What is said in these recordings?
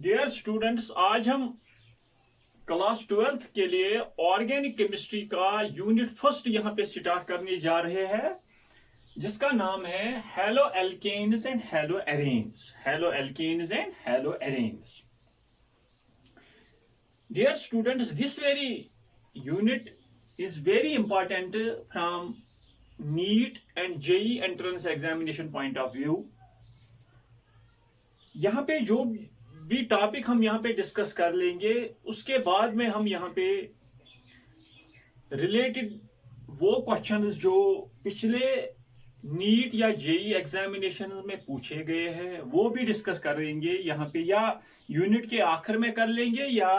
Dear students, आज हम class 12th के लिए ऑर्गेनिक केमिस्ट्री का यूनिट फर्स्ट यहाँ पे स्टार्ट करने जा रहे हैं, जिसका नाम है halo alkanes and halo arenes. Halo alkanes and halo arenes. Dear students, this very unit is very important from NEET and JEE entrance examination point of view। यहाँ पे जो भी टॉपिक हम यहाँ पे डिस्कस कर लेंगे, उसके बाद में हम यहाँ पे रिलेटेड वो क्वेश्चंस जो पिछले नीट या जेई एग्जामिनेशन में पूछे गए हैं वो भी डिस्कस कर लेंगे यहाँ पे, या यूनिट के आखिर में कर लेंगे या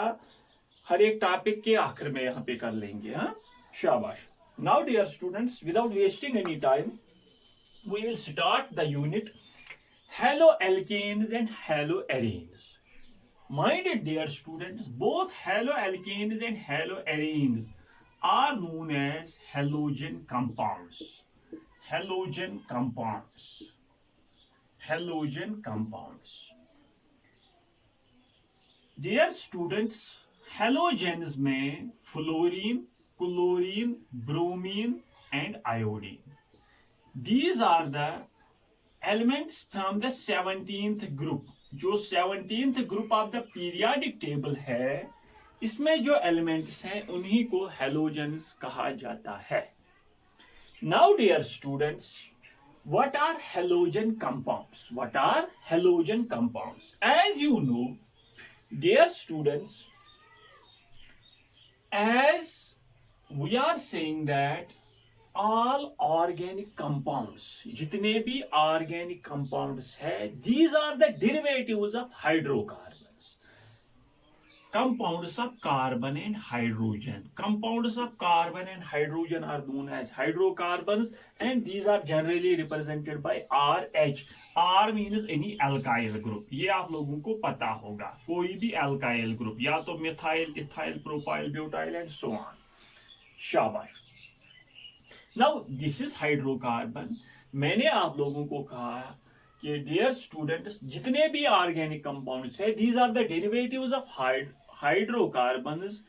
हर एक टॉपिक के आखिर में यहाँ पे कर लेंगे। हाँ, शाबाश। Now dear students, without wasting any time, we will start the unit haloalkanes and haloarenes। My dear students, both haloalkanes and haloarenes are known as halogen compounds। Halogen compounds। Halogen compounds। Dear students, halogens में fluorine, chlorine, bromine and iodine, these are the elements from the 17th group। जो 17th group of the periodic table है, इसमें जो elements हैं उन्हीं को halogens कहा जाता है। Now dear students, what are halogen compounds? What are halogen compounds? As you know, dear students, as we are saying that all organic compounds, जितने भी organic compounds है, these are the derivatives of hydrocarbons। Compounds of carbon and hydrogen, compounds of carbon and hydrogen are known as hydrocarbons, and these are generally represented by RH। R means any alkyl group। ये आप लोगों को पता होगा, कोई भी alkyl group, या तो methyl, ethyl, propyl, butyl and so on. शाबाश। Now this is hydrocarbon. मैंने आप लोगों को कहा कि डियर स्टूडेंट्स, जितने भी ऑर्गेनिक कंपाउंड्स है, these are the derivatives of hydrocarbons,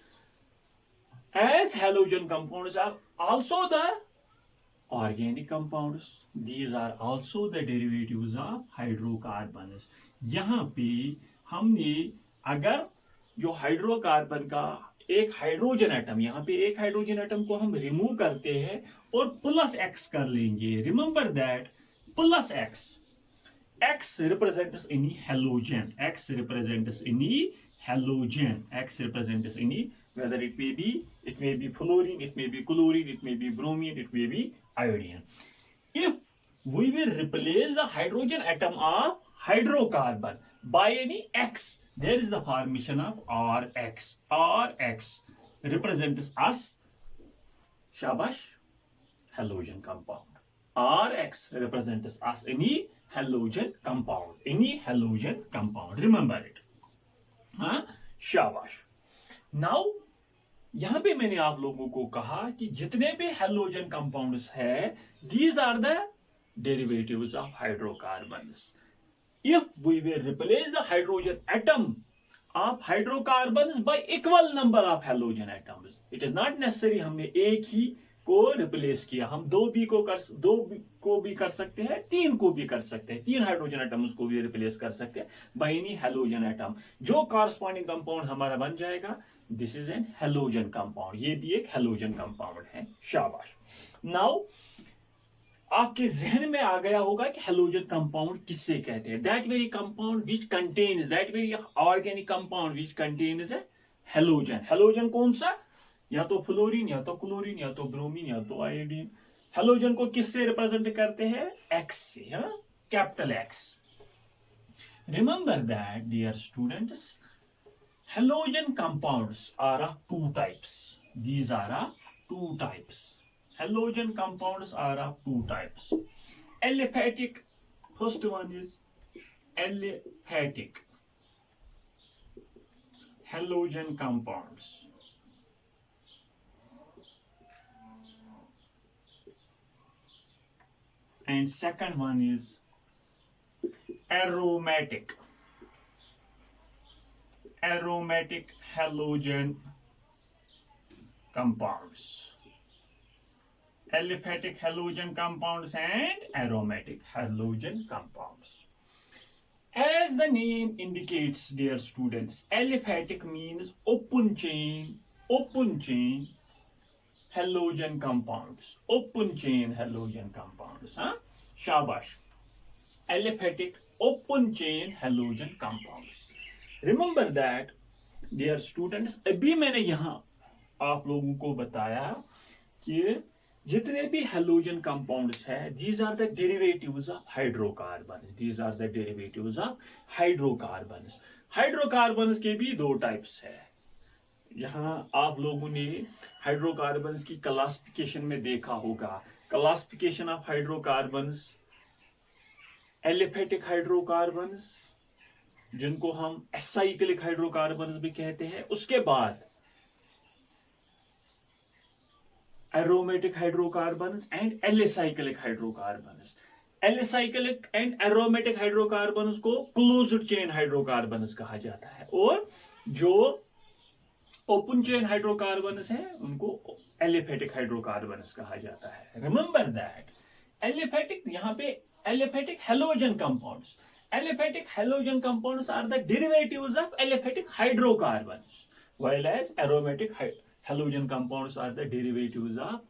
as halogen compounds are also the organic compounds। These are also the derivatives of hydrocarbons। यहाँ पे हमने अगर जो हाइड्रोकार्बन का एक हाइड्रोजन एटम, यहाँ पे एक हाइड्रोजन एटम को हम रिमूव करते हैं और प्लस एक्स कर लेंगे। Remember that plus x, x represents any halogen, x represents any halogen, x represents any, whether it may be fluorine, it may be chlorine, it may be bromine, it may be iodine। If we will replace the hydrogen atom of hydrocarbon by any X, there is the formation of RX। RX represents us, shabash, halogen compound। RX represents us any halogen compound, any halogen compound, remember it। हाँ, शाबाश। Now यहाँ पे मैंने आप लोगों को कहा कि जितने भी हेलोजन कंपाउंड्स है, these are the derivatives of hydrocarbons। If we will replace the hydrogen atom of hydrocarbons by equal number of halogen atoms, it is not necessary हमने एक ही को रिप्लेस किया, हम दो को भी कर सकते हैं, तीन को भी कर सकते हैं, तीन हाइड्रोजन एटम्स को भी रिप्लेस कर सकते हैं बाय एनी हेलोजन एटम। जो कॉरस्पॉन्डिंग कंपाउंड हमारा बन जाएगा, this is N halogen compound. ये भी एक हेलोजन कंपाउंड है। शाबाश। नाउ आपके जहन में आ गया होगा कि हेलोजन कंपाउंड किससे कहते हैं। That very compound which contains, that very organic compound which contains A halogen. Halogen कौन सा? या तो फ्लोरीन, या तो क्लोरीन, या तो ब्रोमीन, या तो आयोडीन। हेलोजन को किससे रिप्रेजेंट करते हैं? एक्स से, हाँ, capital X. Remember that dear students, halogen compounds are of two types. These are of two types. Halogen compounds are of two types. Aliphatic, first one is aliphatic halogen compounds, and second one is aromatic aromatic halogen compounds. Aliphatic halogen compounds and aromatic halogen compounds. As the name indicates, dear students, aliphatic means open chain halogen compounds. Open chain halogen compounds. Shabash. Aliphatic open chain halogen compounds. Remember that, dear students, अभी मैंने यहाँ आप लोगों को बताया कि जितने भी हेलोजन कंपाउंड्स है, these are the derivatives of hydrocarbons. These are the derivatives of hydrocarbons. Hydrocarbons के भी दो टाइप्स है. यहाँ आप लोगों ने हाइड्रोकार्बन्स की क्लासिफिकेशन में देखा होगा. Classification of hydrocarbons, aliphatic hydrocarbons जिनको हम एसाइक्लिक हाइड्रोकार्बन्स भी कहते हैं, उसके बाद aromatic hydrocarbons and alicyclic hydrocarbons. Alicyclic and aromatic hydrocarbons को closed chain hydrocarbons कहा जाता है, और जो open chain hydrocarbons है उनको aliphatic hydrocarbons कहा जाता है. Remember that. Aliphatic, यहाँ पे aliphatic halogen compounds. Aliphatic halogen compounds are the derivatives of aliphatic hydrocarbons, while as aromatic halogen compounds are the derivatives of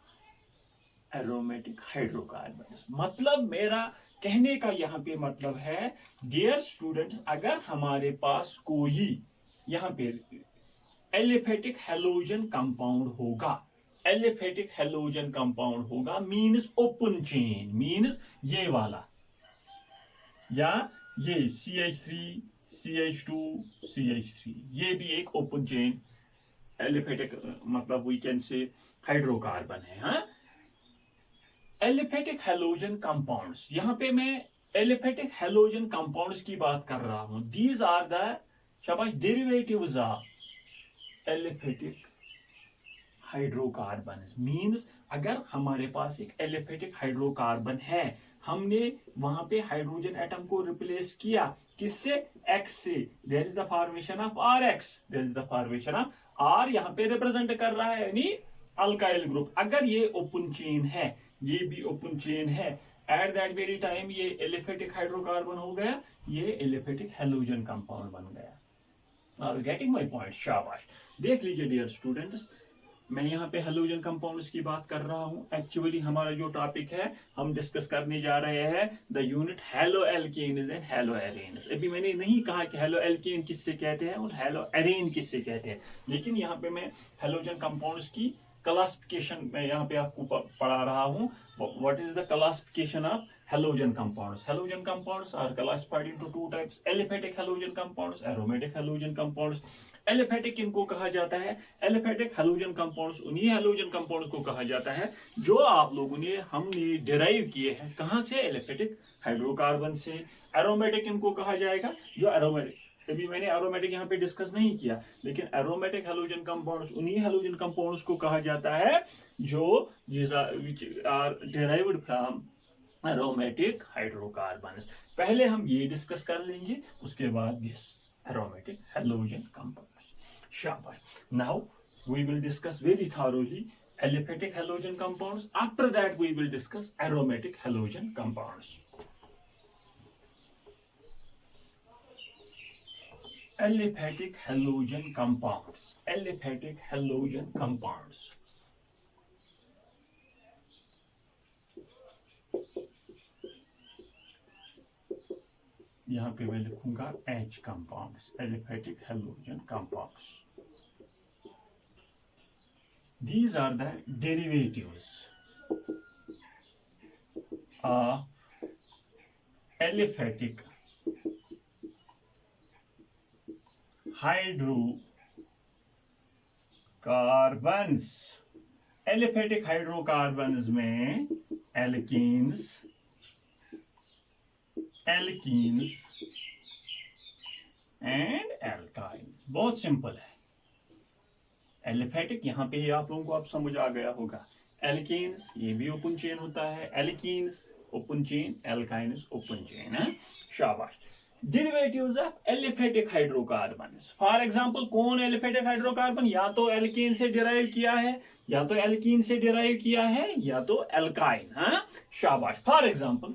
aromatic hydrocarbons. मतलब मेरा कहने का यहाँ पे मतलब है, dear students, अगर हमारे पास कोई यहाँ पे aliphatic halogen compound होगा, aliphatic halogen compound होगा, means open chain, means ये वाला, या ये CH3 CH2 CH3, ये भी एक open chain एलिफेटिक, मतलब वी कैन से हाइड्रोकार्बन है. हाँ, एलिफेटिक हेलोजन कंपाउंड्स, यहाँ पे मैं एलिफेटिक हेलोजन कंपाउंड्स की बात कर रहा हूं. दीज आर द शाबाश derivatives of aliphatic hydrocarbon. Means अगर हमारे पास एक एलिफेटिक हाइड्रोकार्बन है, हमने वहां पे हाइड्रोजन एटम को रिप्लेस किया किससे? एक्स से. There is the formation of R X. There is the formation of R, यहाँ पे रिप्रेजेंट कर रहा है यानी अल्काइल ग्रुप. अगर ये ओपन चेन है, ये भी ओपन चेन है, एट दैट वेरी टाइम ये एलिफेटिक हाइड्रोकार्बन हो गया, ये एलिफेटिक हेलोजन कंपाउंड बन गया. Are you getting my point? शाबाश. देख लीजिए डियर स्टूडेंट्स, मैं यहाँ पे हेलोजन कंपाउंड्स की बात कर रहा हूँ. एक्चुअली हमारा जो टॉपिक है, हम डिस्कस करने जा रहे हैं the unit halo alkanes and halo arenes. अभी मैंने नहीं कहा कि हेलो एल्केन किससे कहते हैं और हेलो एरेन किससे कहते हैं, लेकिन यहाँ पे मैं हेलोजन कंपाउंड्स की क्लासिफिकेशन में यहाँ पे आपको पढ़ा रहा हूँ. What is the classification of halogen compounds? Halogen compounds are classified into two types: aliphatic halogen compounds, aromatic halogen compounds. Aliphatic इनको कहा जाता है, aliphatic halogen compounds उन्हीं halogen compounds को कहा जाता है जो आप लोगों ने हमने derive किए हैं कहाँ से? aliphatic hydrocarbon से. aromatic इनको कहा जाएगा जो aromatic, अभी मैंने एरोमेटिक यहाँ पे डिस्कस नहीं किया, लेकिन एरोमेटिक हेलोजन कंपाउंड्स उन्हीं हेलोजन कंपाउंड्स को कहा जाता है जो which are derived from aromatic hydrocarbons. पहले हम ये डिस्कस कर लेंगे, उसके बाद this aromatic halogen compounds. शाबाश. Now we will discuss very thoroughly aliphatic halogen compounds. After that we will discuss aromatic halogen compounds. Aliphatic halogen compounds. Aliphatic halogen compounds. यहाँ पे मैं लिखूंगा H compounds, aliphatic halogen compounds. These are the derivatives of aliphatic hydrocarbons. Aliphatic hydrocarbons में alkenes and alkynes. बहुत simple है. Aliphatic यहाँ पे ही आप लोगों को अब समझ आ गया होगा. एल्कीन्स ये भी ओपन चेन होता है, alkenes open chain, alkynes open chain है. शाबाश. Derivatives of aliphatic hydrocarbons. For example, कौन aliphatic hydrocarbon या तो alkane से derive किया है, या तो alkene से derive किया है, या तो alkyne. हाँ, शाबाश. For example,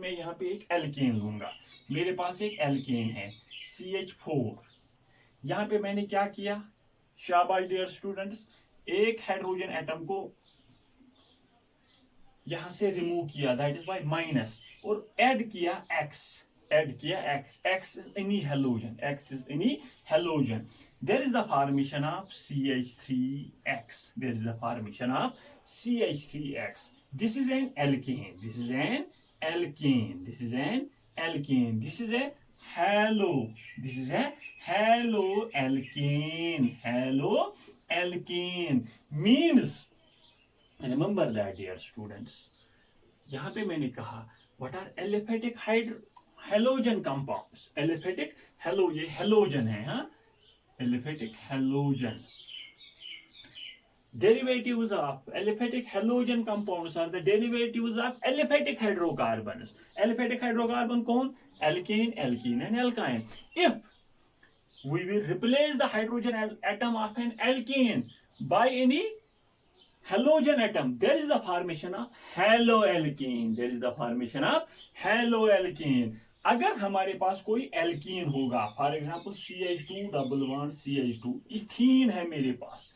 मैं यहाँ पे एक alkane लूंगा. मेरे पास एक alkane है, CH4. यहाँ पे मैंने क्या किया? शाबाश डियर स्टूडेंट्स, एक हाइड्रोजन एटम को यहां से रिमूव किया, दैट इज बाय माइनस, और ऐड किया X. X is any halogen. There is the formation of CH3X. This is an alkane. This is a haloalkane. Means, remember that, dear students. यहाँ पे मैंने कहा what are aliphatic halogen compounds. Aliphatic ये halogen है, हाँ, aliphatic halogen. Derivatives of aliphatic halogen compounds are the derivatives of aliphatic hydrocarbons. Aliphatic hydrocarbon कौन? Alkane, alkene and alkyne. If we will replace the hydrogen atom of an alkane by any halogen atom, there is the formation of haloalkane. अगर हमारे पास कोई alkene होगा, for example CH2 double bond CH2, ethene है मेरे पास,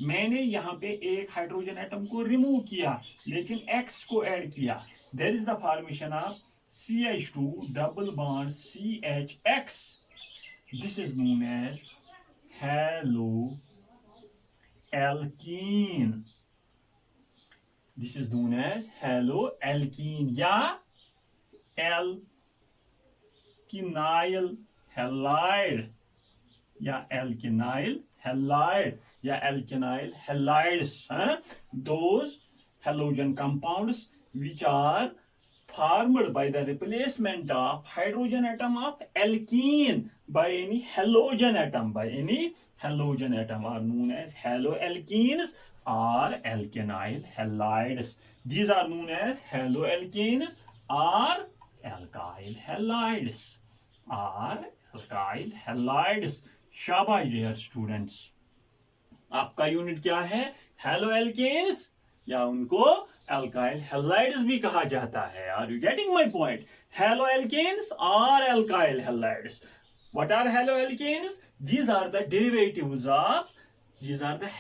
मैंने यहाँ पे एक हाइड्रोजन एटम को रिमूव किया लेकिन X को ऐड किया, there is the formation of CH2 double bond CHX. This is known as haloalkene. This is known as haloalkene या alkynyl halide या alkynyl halides. Those halogen compounds which are formed by the replacement of hydrogen atom of alkene by any halogen atom are known as haloalkenes or alkynyl halides. These are known as haloalkenes or alkyl halides. शाबाश dear students. आपका unit क्या है? haloalkenes या उनको alkyl halides भी कहा जाता है. Are you getting my point? Haloalkenes or alkyl halides. What are haloalkenes? These are the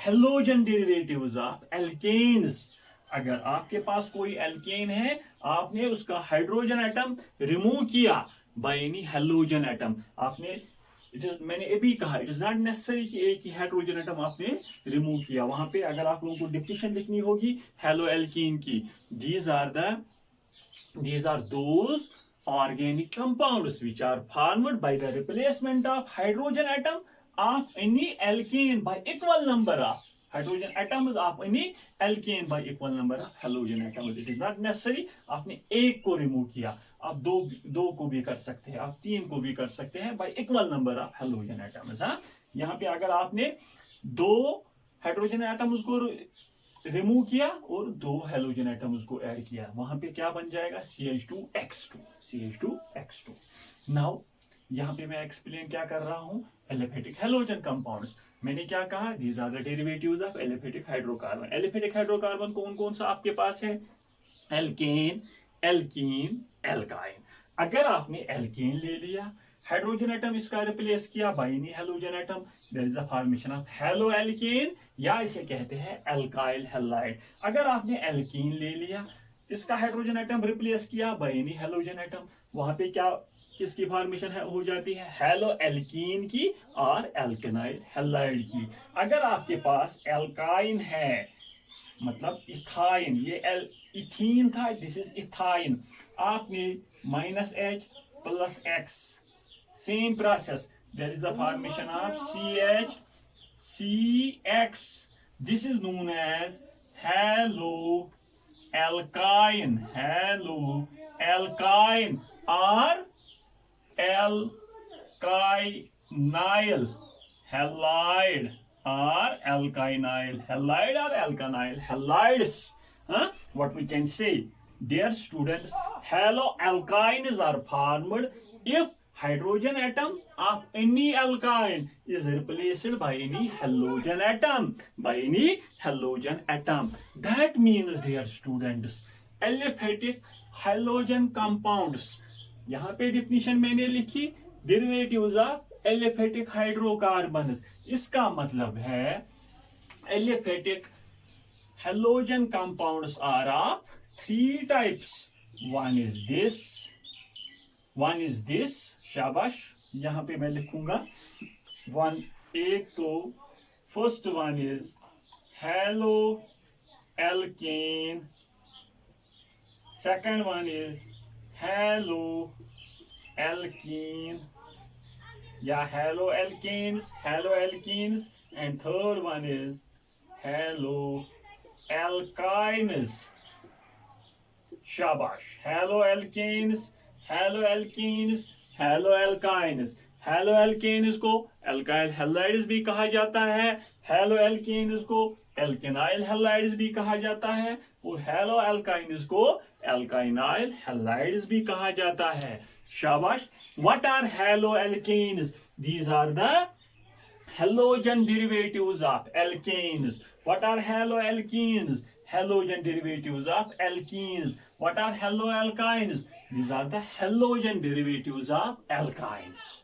halogen derivatives of alkanes. अगर आपके पास कोई एल्केन है, आपने उसका हाइड्रोजन एटम रिमूव किया बाय एनी हैलोजन एटम, मैंने अभी कहा इट इज नॉट नेसेसरी कि एक ही हाइड्रोजन एटम आपने रिमूव किया. वहां पे अगर आप लोगों को डिफिनेशन लिखनी होगी हैलोएल्कीन की, these are those organic compounds which are formed by the replacement of hydrogen atom of any alkane by equal number of hydrogen atoms of any alkane by equal number of halogen atoms. It is not necessary आपने एक को remove किया, आप दो को भी कर सकते हैं, आप तीन को भी कर सकते हैं by equal number of halogen atoms. यहाँ पे अगर आपने दो हाइड्रोजन एटम्स को रिमूव किया और दो हेलोजन एटम्स को ऐड किया, वहां पे क्या बन जाएगा? CH2X2. नाउ यहाँ पे मैं एक्सप्लेन क्या कर रहा हूँ? Aliphatic halogen compounds. मैंने क्या कहा? These are the derivatives of aliphatic hydrocarbon. Aliphatic hydrocarbon कौन कौन सा आपके पास है? Alkane, alkene, alkyne. अगर आपने एल्केन ले लिया, हाइड्रोजन एटम इसका रिप्लेस किया by any halogen atom, there is the formation of haloalkane या इसे कहते हैं एल्काइल हैलाइड. अगर आपने एल्कीन ले लिया, इसका हाइड्रोजन एटम रिप्लेस किया बाय एनी हेलोजन एटम, वहां पे किसकी फॉर्मेशन हो जाती है? हेलोएल्कीन की और एल्केनाइल हैलाइड की. अगर आपके पास एल्काइन है, मतलब इथाइन, ये इथीन था, दिस इज इथाइन, आपने -H + X, same process, there is the formation of CH(CX). This is known as haloalkyne or alkynyl halide or alkynyl halides. What we can say? Dear students, haloalkynes are formed if hydrogen atom of any alkyne is replaced by any halogen atom. That means, dear students, aliphatic halogen compounds. यहाँ पे definition मैंने लिखी, derivatives of aliphatic hydrocarbons. इसका मतलब है aliphatic halogen compounds are of three types. One is this. शाबाश, यहाँ पे मैं लिखूंगा वन. एक तो first one is haloalkane, second one is haloalkene या haloalkanes, and third one is haloalkynes. शाबाश, haloalkanes, haloalkynes को alkyl halides भी कहा जाता है, haloalkanes को alkenyl halides भी कहा जाता है, और haloalkynes को alkenyl halides भी कहा जाता है. शाबाश. What are haloalkanes? These are the halogen derivatives of alkanes. What are haloalkenes? Halogen derivatives of alkenes. What are haloalkynes? These are the halogen derivatives of alkynes.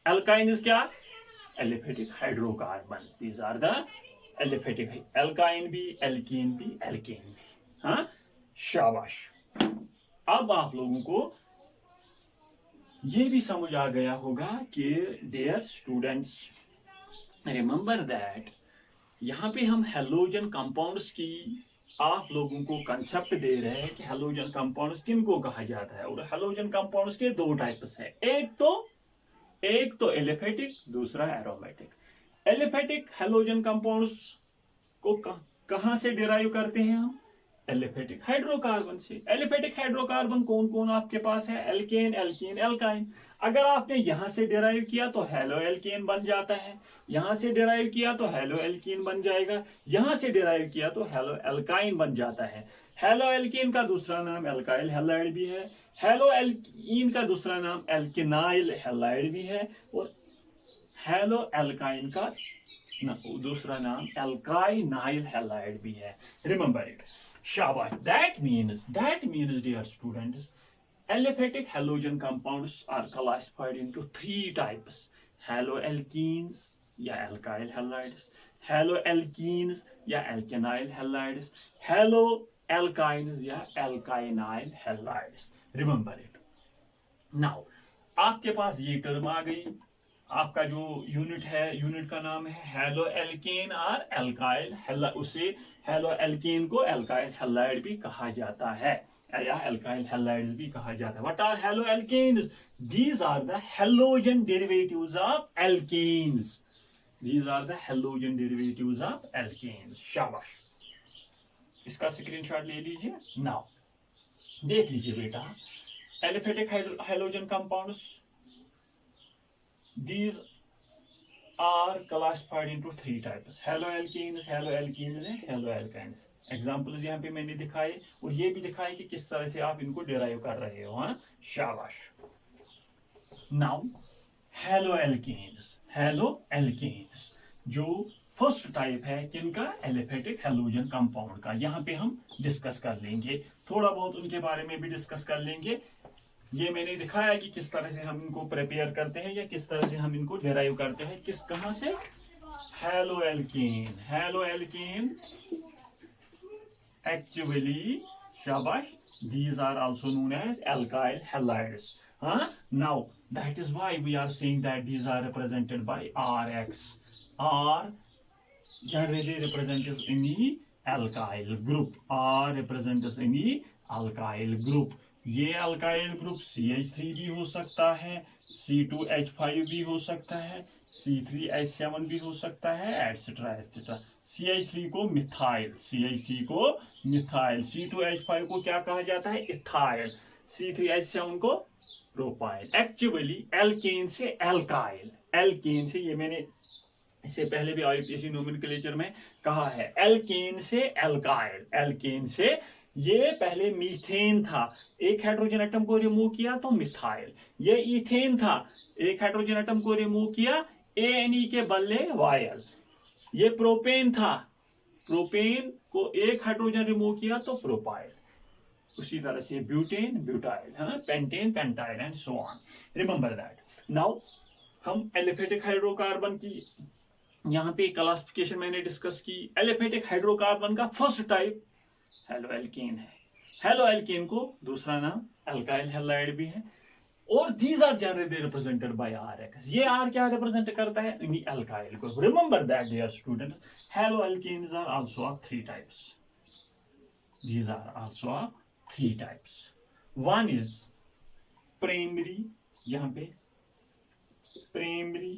Alkynes क्या? Aliphatic hydrocarbons. These are the aliphatic. Alkyne भी, alkene भी, alkane भी. हाँ, शाबाश. अब आप लोगों को ये भी समझ आ गया होगा कि dear students, remember that यहाँ पे हम हेलोजन कंपाउंड्स की आप लोगों को कंसेप्ट दे रहे हैं कि हेलोजन कंपाउंड्स किनको कहा जाता है. और हेलोजन कंपाउंड्स के दो टाइप्स हैं. एक तो एलिफेटिक, दूसरा एरोमेटिक. एलिफेटिक हेलोजन कंपाउंड्स को कहां से डिराइव करते हैं हम? एलिफेटिक हाइड्रोकार्बन से. एलिफेटिक हाइड्रोकार्बन कौन कौन आपके पास है? Alkane, alkene, alkyne. अगर आपने यहां से डिराइव किया तो हेलोएल्केन बन जाता है, यहां से डिराइव किया तो हेलोएल्कीन बन जाएगा, यहां से डिराइव किया तो हेलोएल्काइन बन जाता है. हेलोएल्कीन का दूसरा नाम एल्काइल हैलाइड भी है, हेलोएल्कीन का दूसरा नाम एल्केनाइल हैलाइड भी है, और हेलोएल्काइन का दूसरा नाम एल्काइनाइल हैलाइड भी है. Remember it. शाबाश. That means, dear students, aliphatic halogen compounds are classified into three types: haloalkenes या alkyl halides, haloalkenes या alkenyl halides, haloalkynes या alkynyl halides. Remember it. Now, आपके पास ये टर्म आ गई. आपका जो यूनिट है, यूनिट का नाम है हेलोएल्केन और एल्काइल. उसे हेलोएल्केन को एल्काइल हैलाइड भी कहा जाता है या एल्काइल हैलाइड्स भी कहा जाता है. What are haloalkanes? These are the halogen derivatives of alkanes. शाबाश. इसका स्क्रीनशॉट ले लीजिए. नाउ देख लीजिए बेटा, aliphatic halogen compounds, these are classified into three types: haloalkenes, haloalkenes and haloalkynes. Examples यहाँ पे मैंने दिखाए और ये भी दिखाए कि किस तरह से आप इनको डिराइव कर रहे हो. हाँ, शाबाश. नाउ हेलोएल्केन्स जो फर्स्ट टाइप है किनका? एलिफेटिक हेलोजन कंपाउंड का. यहाँ पे हम डिस्कस कर लेंगे, थोड़ा बहुत उनके बारे में भी डिस्कस कर लेंगे. ये मैंने दिखाया कि किस तरह से हम इनको प्रिपेयर करते हैं या किस तरह से हम इनको डिराइव करते हैं. कहां से? Haloalkane actually, shabash, these are also known as alkyl halides. Now that is why we are saying that these are represented by RX. R generally represents any alkyl group. ये अल्काइल ग्रुप CH3 भी हो सकता है, C2H5 भी हो सकता है, C3H7 भी हो सकता है, एटसेट्रा एटसेट्रा. CH3 को मिथाइल, C2H5 को क्या कहा जाता है? इथाइल. C3H7 को प्रोपाइल. एक्चुअली एल्केन से एल्काइल, एल्केन से, ये मैंने इससे पहले भी IUPAC नोमेनक्लेचर में कहा है, एल्केन से एल्काइल, एल्केन से ये पहले मीथेन था, एक हाइड्रोजन एटम को रिमूव किया तो मिथाइल। ये इथेन था, एक हाइड्रोजन एटम को रिमूव किया, ANE के बदले YL। ये प्रोपेन था, प्रोपेन को एक हाइड्रोजन रिमूव किया तो प्रोपाइल। उसी तरह से ब्यूटेन ब्यूटाइल, है, pentane pentyl and so on. Remember that. Now हम एलिफेटिक हाइड्रोकार्बन की यहाँ पे क्लासिफिकेशन मैंने डिस्कस की। एलिफेटिक हाइड्रोकार्बन का फर्स्ट टाइप हेलोएल्केन है। हेलोएल्केन को दूसरा नाम अल्काइल हैलाइड भी है। और these are generally represented by RX। ये R क्या रिप्रेजेंट करता है? Alkyl group. Remember that dear students, haloalkanes are also of 3 types. These are also of 3 types. One is primary, यहाँ पे primary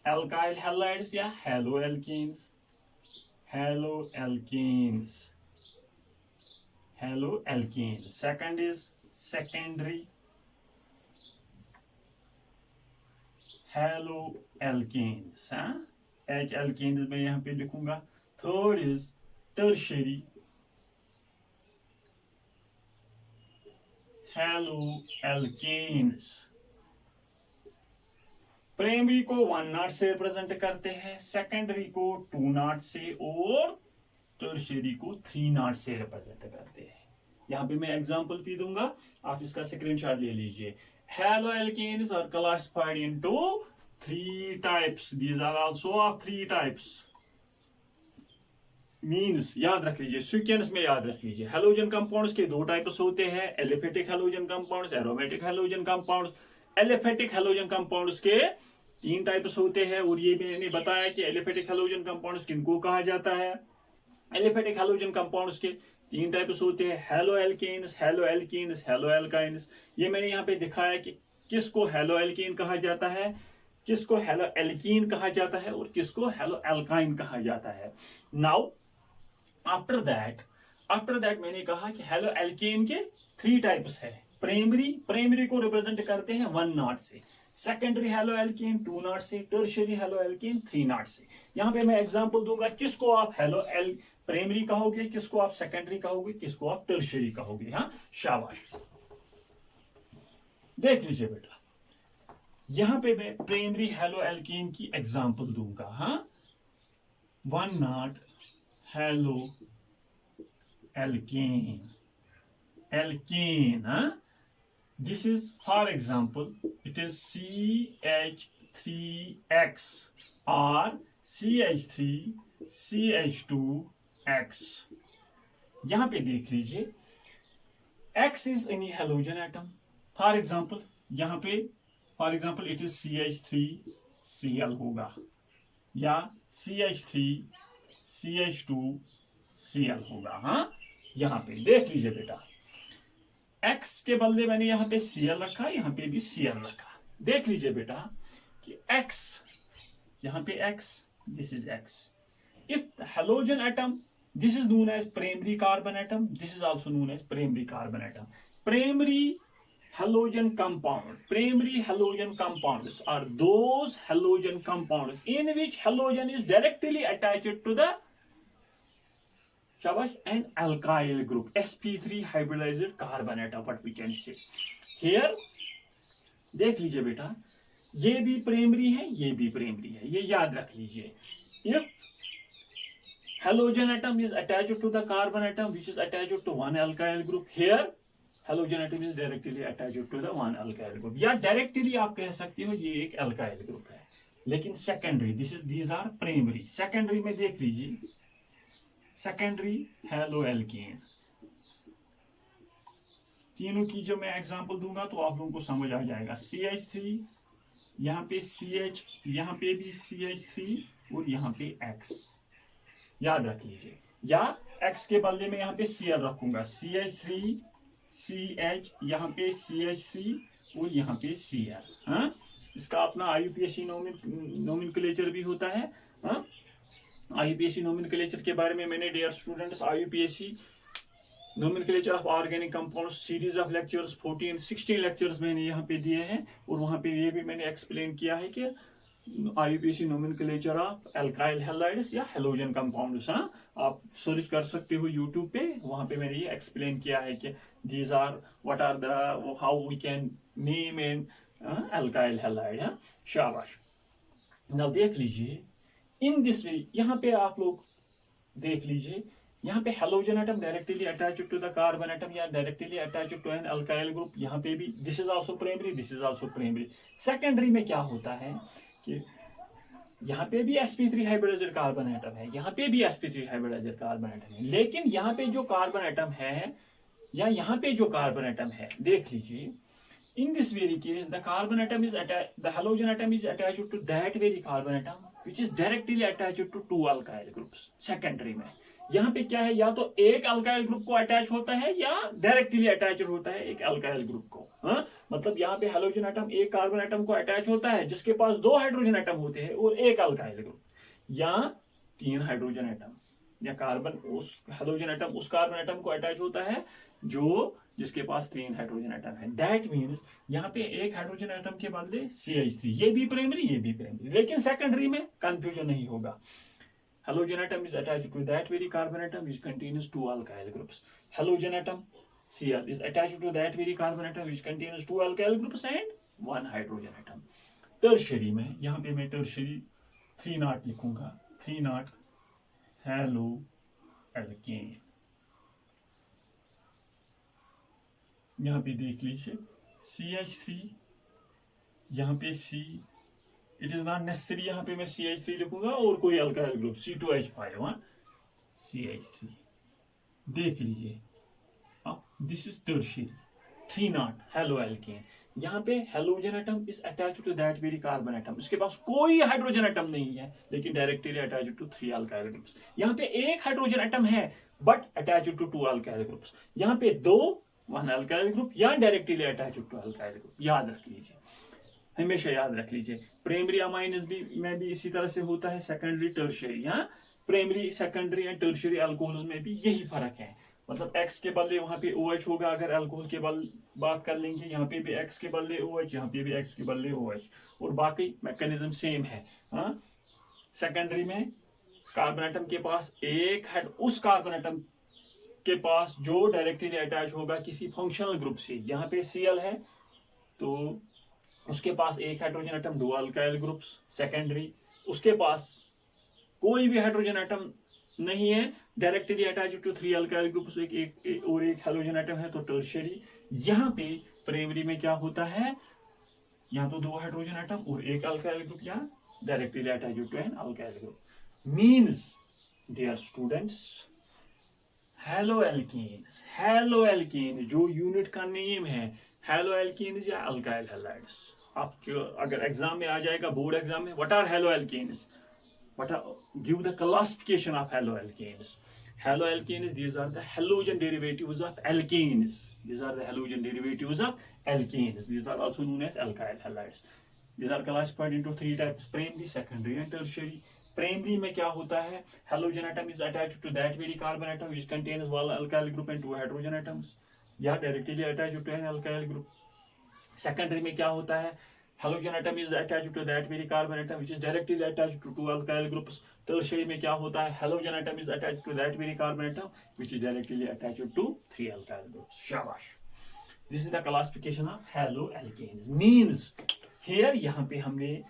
alkyl halides या haloalkenes, haloalkenes, haloalkenes. Second is secondary haloalkenes, हाँ, H alkenes मैं यहाँ पे लिखूंगा। Third is tertiary haloalkenes। Primary को 1 not से रिप्रेजेंट करते हैं, सेकेंडरी को 2 नॉट से, और टर्शियरी को 3 नॉट से रिप्रेजेंट करते हैं। यहाँ पे मैं एग्जांपल भी दूंगा, आप इसका स्क्रीनशॉट ले लीजिए। Haloalkenes are classified into 3 types. These are also of 3 types. Means याद रख लीजिए, सीक्वेंस में याद रख लीजिए। हेलोजन कंपाउंड्स के 2 टाइप्स होते हैं, aliphatic halogen compounds, aromatic halogen compounds. Aliphatic halogen compounds के 3 टाइप्स होते हैं, और ये भी मैंने बताया कि एलिफेटिक हेलोजन कंपाउंड्स किनको कहा जाता है। एलिफेटिक हेलोजन कंपाउंड्स के 3 टाइप्स होते हैं, हेलोएल्केन्स, हेलोएल्कीन्स, हेलोएल्काइन्स। ये मैंने यहाँ पे दिखाया कि किसको हेलोएल्केन कहा जाता है, किसको हेलोएल्कीन कहा जाता है, और किसको हेलोएल्काइन कहा जाता है। नाउ आफ्टर दैट मैंने कहा कि हेलोएल्केन के 3 टाइप्स है। प्राइमरी को रिप्रेजेंट करते हैं 1 नॉट से, सेकेंडरी हेलोएल्केन 2 नॉट से, टर्शियरी हेलोएल्केन 3 नॉट से। यहाँ पे मैं एग्जांपल दूंगा, किसको आप प्राइमरी कहोगे, किसको आप सेकेंडरी कहोगे, किसको आप टर्शियरी कहोगे। हाँ, शाबाश। देख लीजिए बेटा, यहाँ पे मैं प्राइमरी हेलोएल्केन की एग्जांपल दूंगा। हाँ, 1 not haloalkane, huh? This is, for example, it is CH3X or CH3CH2X। यहां पे देख लीजिए, X is any halogen atom. For example, यहां पे for example it is CH3Cl होगा, या CH3CH2Cl होगा। हाँ, यहां पे देख लीजिए बेटा, X के बदले मैंने यहाँ पे Cl रखा, यहाँ पे भी Cl रखा। देख लीजिए बेटा कि X, यहाँ पे X, this is X. If the halogen atom, this is known as primary carbon atom, this is also known as primary carbon atom. Primary halogen compounds are those halogen compounds in which halogen is directly attached to the shabash and alkyl group, sp3 hybridized carbon atom, what we can say here। देख लीजिए बेटा, ये भी primary है, ये भी primary है, ये याद रख लीजिए। If halogen atom is attached to the carbon atom which is attached to one alkyl group, here halogen atom is directly attached to the one alkyl group, या डायरेक्टली आप कह सकते हो ये एक alkyl group है। लेकिन secondary, these are primary। Secondary में देख लीजिए, सेकेंडरी हेलोएल्केन, तीनों की जो मैं एग्जांपल दूंगा तो आप लोगों को समझ आ जाएगा। CH3, यहाँ पे CH, यहाँ पे भी CH3, और यहाँ पे X, याद रख लीजिए। या X के बदले में यहाँ पे Cl रखूंगा, CH3 CH, यहाँ पे CH3 और यहाँ पे Cl। हाँ, इसका अपना IUPAC नोमेनक्लेचर भी होता है। हाँ, IUPAC नोमेनक्लेचर के बारे में मैंने dear students IUPAC nomenclature of organic compounds series of lectures 14-16 lectures मैंने यहाँ पे दिए हैं, और वहाँ पे ये भी मैंने एक्सप्लेन किया है कि IUPAC nomenclature of alkyl halides या हेलोजन कंपाउंड्स। हाँ, आप सर्च कर सकते हो यूट्यूब पे, वहां पे मैंने ये एक्सप्लेन किया है कि these are what are the how we can name in alkyl halide. हाँ, शाबाश। नाउ देख लीजिए इन दिस वे, यहाँ पे आप लोग देख लीजिए, यहाँ पे halogen atom directly attached to the carbon atom या directly attached to an alkyl group. यहाँ पे भी this is also primary, this is also primary. Secondary में क्या होता है कि यहाँ पे भी sp3 हाइब्रिडाइज्ड कार्बन एटम है, यहाँ पे भी sp3 हाइब्रिडाइज्ड कार्बन एटम है, लेकिन यहाँ पे जो कार्बन एटम है या यहाँ पे जो कार्बन एटम है, देख लीजिए in this very case the carbon atom is attached, the halogen atom is attached to that very carbon atom which is directly attached to two alkyl groups। Secondary में यहाँ पे क्या है, या तो एक अल्काइल ग्रुप को अटैच होता है या डायरेक्टली अटैच होता है एक अल्काइल ग्रुप को। हाँ, मतलब यहाँ पे हेलोजन एटम एक कार्बन एटम को अटैच होता है जिसके पास दो हाइड्रोजन एटम होते हैं और एक अल्काइल ग्रुप, या तीन हाइड्रोजन एटम या कार्बन उस हेलोजन एटम उस कार्बन एटम को अटैच होता है जो जिसके पास तीन हाइड्रोजन एटम है। दैट मीन्स यहाँ पे एक हाइड्रोजन एटम के बदले CH3, ये भी प्राइमरी ये भी प्राइमरी, लेकिन सेकेंडरी में कंफ्यूजन नहीं होगा। Halogen atom is attached to that very carbon atom which contains two alkyl groups. Halogen atom Cl is attached to that very carbon atom which contains two alkyl groups and one hydrogen atom. Tertiary में यहाँ पे मैं tertiary 3 not लिखूंगा, 3 not halo alkane. यहाँ पे देख लीजिए CH3, यहाँ पे C, it is not necessary यहाँ पे मैं CH3 लिखूंगा और कोई अल्काइल ग्रुप C2H5 CH3। देख लीजिए this is tertiary 3 not halo alkane. यहाँ पे halogen atom is attached to that very carbon atom, इसके पास कोई हाइड्रोजन एटम नहीं है लेकिन directly attached to 3 alkyl groups. यहाँ पे एक हाइड्रोजन एटम है but attached to 2 alkyl groups. यहाँ पे 1 अल्काइल ग्रुप या directly attached to alkyl group. याद रख लीजिए, हमेशा याद रख लीजिए। प्राइमरी अमाइन्स भी में भी इसी तरह से होता है, सेकेंडरी टर्शियरी। यहाँ primary secondary and tertiary alcohols में भी यही फर्क है, मतलब X के बदले वहां पे OH होगा। अगर अल्कोहल के बात कर लेंगे, यहाँ पे भी X के बदले OH, यहाँ पे भी X के बदले OH, और बाकी मैकेनिज्म सेम है। हाँ, सेकेंडरी में कार्बन एटम के पास एक है, उस कार्बन एटम के पास जो डायरेक्टली अटैच होगा किसी फंक्शनल ग्रुप से। यहाँ पे Cl है तो उसके पास एक hydrogen atom, 2 alkyl groups. Secondary उसके पास कोई भी हाइड्रोजन एटम नहीं है, directly attached to 3 alkyl groups, एक और एक हाइड्रोजन एटम है, तो टर्शियरी। यहाँ पे प्राइमरी में क्या होता है, या तो 2 हाइड्रोजन एटम और एक अल्काइल ग्रुप या directly attached to an alkyl group. Means dear students, halo alkane जो यूनिट का नेम है, हेलो एल्केन्स या अल्काइल हैलाइड्स। आपके अगर एग्जाम में आ जाएगा, बोर्ड एग्जाम में, what are halo alkanes, what are, give the classification of hello alkanes. Halo alkanes, these are the halogen derivatives of alkenes. These are the halogen derivatives of alkenes. These are also known as alkyl halides. These are classified into 3 types: primary, secondary and tertiary. Primary में क्या होता है, halogen atom is attached to that very carbon atom which contains 1 alkyl group and 2 hydrogen atoms, या directly attached to an alkyl group. Secondary में क्या होता है, halogen atom is attached to that very carbon atom which is directly attached to 2 alkyl groups. Tertiary में क्या होता है, halogen atom is attached to that very carbon atom which is directly attached to 3 alkyl groups. शाबाश, this is the classification of halo alkanes. Means here यहाँ पे हमने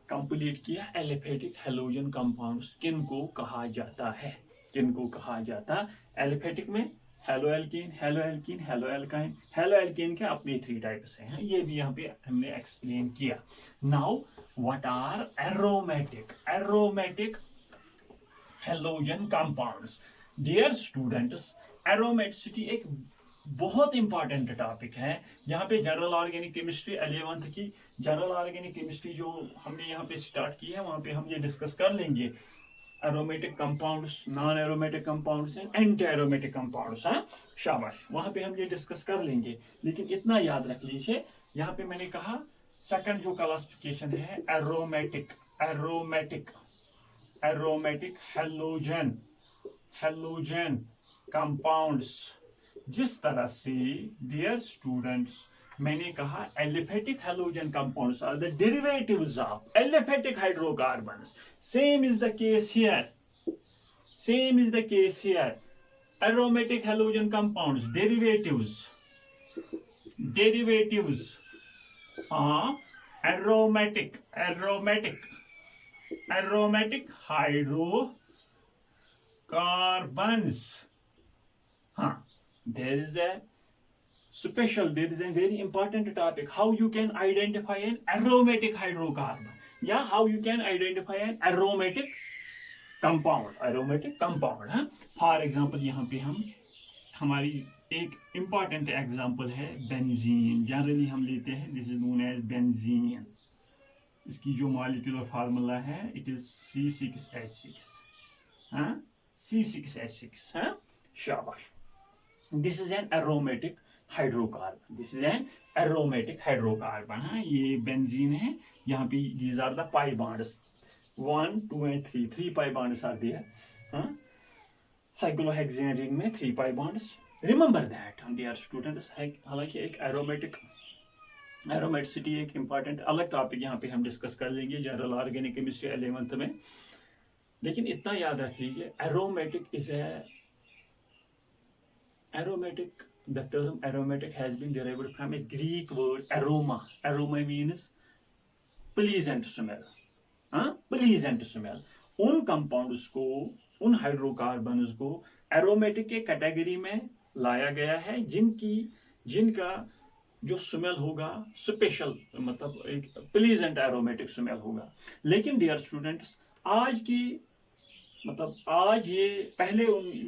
complete किया aliphatic halogen compounds किनको कहा जाता है, किनको कहा जाता। एलिफेटिक में hello alkene, hello alkene, hello alkyne. Hello alkene के अपने 3 टाइप्स हैं, ये भी यहाँ पे हमने एक्सप्लेन किया। Now what are aromatic halogen compounds. Dear students, aromaticity एक बहुत इंपॉर्टेंट टॉपिक है। यहाँ पे जनरल ऑर्गेनिक केमिस्ट्री 11th की जनरल ऑर्गेनिक केमिस्ट्री जो हमने यहाँ पे स्टार्ट की है, वहाँ पे हम ये डिस्कस कर लेंगे aromatic compounds, non aromatic compounds and anti aromatic compounds. हाँ, शाबाश, वहाँ पे हम ये डिस्कस कर लेंगे। लेकिन इतना याद रख लीजिए, यहाँ पे मैंने कहा सेकंड जो क्लासिफिकेशन है एरोमेटिक हेलोजन कंपाउंड्स। जिस तरह से डियर स्टूडेंट्स मैंने कहा aliphatic halogen compounds are the derivatives of aliphatic hydrocarbons. Same is the case here. Same is the case here. Aromatic halogen compounds, derivatives are aromatic hydrocarbons. There is a very important topic, how you can identify an aromatic hydrocarbon, how you can identify an aromatic compound. For example यहाँ पे हम हमारी एक important example है benzene. Generally हम लेते हैं, this is known as benzene. इसकी जो मॉलिक्यूलर फार्मूला है इट इज C6H6. C6H6. शाबाश. This is an aromatic hydrocarbon. ये बेंजीन है. यहाँ पे these are the pi bonds 1, 2 and 3. 3 pi bonds are there. Cyclohexane ring में 3 pi bonds. Remember that, dear students. हालांकि एक एरोमेटिसिटी एक इंपॉर्टेंट अलग टॉपिक यहाँ पे हम डिस्कस कर लेंगे जनरल ऑर्गेनिक केमिस्ट्री 11th में. लेकिन इतना याद रख लीजिए, the term aromatic has been derived from a Greek word aroma. Aroma means pleasant smell. Pleasant smell. उन कंपाउंड्स को, उन हाइड्रोकार्बन्स को एरोमेटिक के कैटेगरी में लाया गया है जिनका जो स्मेल होगा स्पेशल, मतलब एक प्लीजेंट एरोमेटिक स्मेल होगा. लेकिन डियर स्टूडेंट्स, आज ये पहले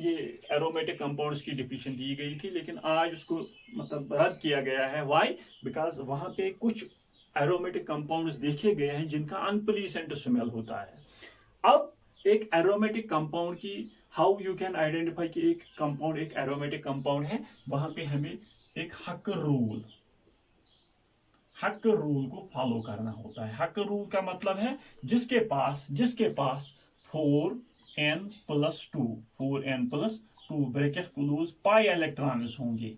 ये एरोमेटिक कंपाउंड्स की डिफिनेशन दी गई थी, लेकिन आज उसको रद्द किया गया है. व्हाई? बिकॉज वहां पे कुछ एरोमेटिक कंपाउंड्स देखे गए हैं जिनका अनप्लीजेंट स्मेल होता है. अब एक एरोमेटिक कंपाउंड की हाउ यू कैन आइडेंटिफाई कि एक कंपाउंड एक एरोमेटिक कंपाउंड है, वहां पे हमें एक हक रूल को फॉलो करना होता है. हक रूल का मतलब है जिसके पास 4n+2 bracket close pi electrons होंगे.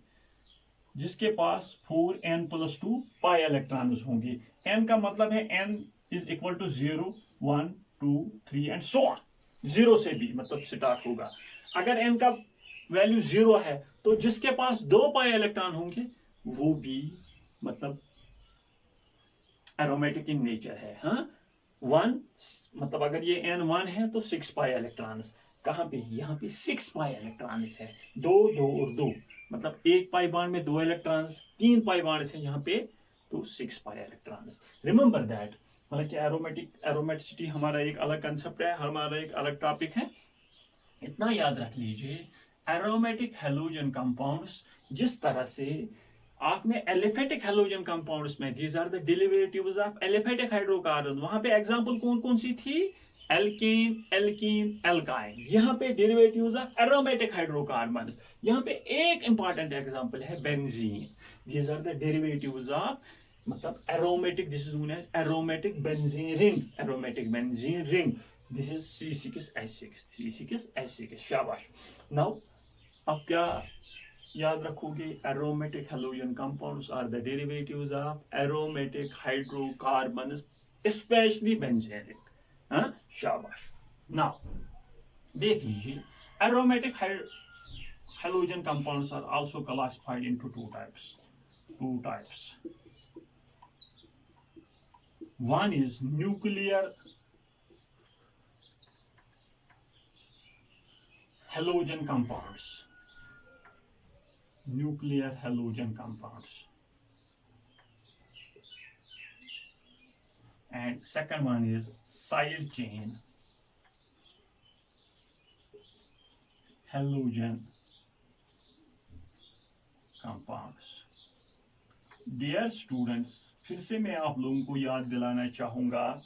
जिसके पास 4n+2 पाई इलेक्ट्रॉन्स होंगे. n का मतलब है n is equal to 0, 1, 2, 3 and so on. 0 से भी स्टार्ट होगा. अगर n का वैल्यू 0 है तो जिसके पास 2 पाई इलेक्ट्रॉन होंगे वो भी एरोमेटिक इन नेचर है. 1 अगर ये n1 है तो 6 पाई इलेक्ट्रॉन्स. कहां पे? यहाँ पे 6 पाई इलेक्ट्रॉन्स है. 2 और 2 एक पाई बॉन्ड में 2 इलेक्ट्रॉन्स, 3 पाई बॉन्ड है यहाँ पे तो 6 पाई इलेक्ट्रॉन्स. Remember that. हालांकि एरोमेटिसिटी हमारा एक अलग कंसेप्ट है, हमारा एक अलग टॉपिक है. इतना याद रख लीजिए, एरोमेटिक हैलोजन कंपाउंड्स जिस तरह से आपने एलिफेटिक हैलोजन कंपाउंड्स में these are the derivatives of aliphatic hydrocarbon, वहां पे एग्जांपल कौन सी थी? Alkene, alkyne. यहाँ पे डेरिवेटिव्स ऑफ एरोमेटिक हाइड्रोकार्बन्स. यहाँ पे एक इंपॉर्टेंट एग्जांपल है benzene. These are the derivatives of aromatic. This is known as aromatic benzene ring. This is C6H6. शाबाश. नाउ अब क्या याद रखोगे? Aromatic halogen compounds are the derivatives of aromatic hydrocarbons, specially benzene. शाबाश. Now देख लीजिए, aromatic halogen compounds are also classified into two types. One is nuclear halogen compounds. And second one is side chain halogen compounds. Dear students, फिर से मैं आप लोगों को याद दिलाना चाहूंगा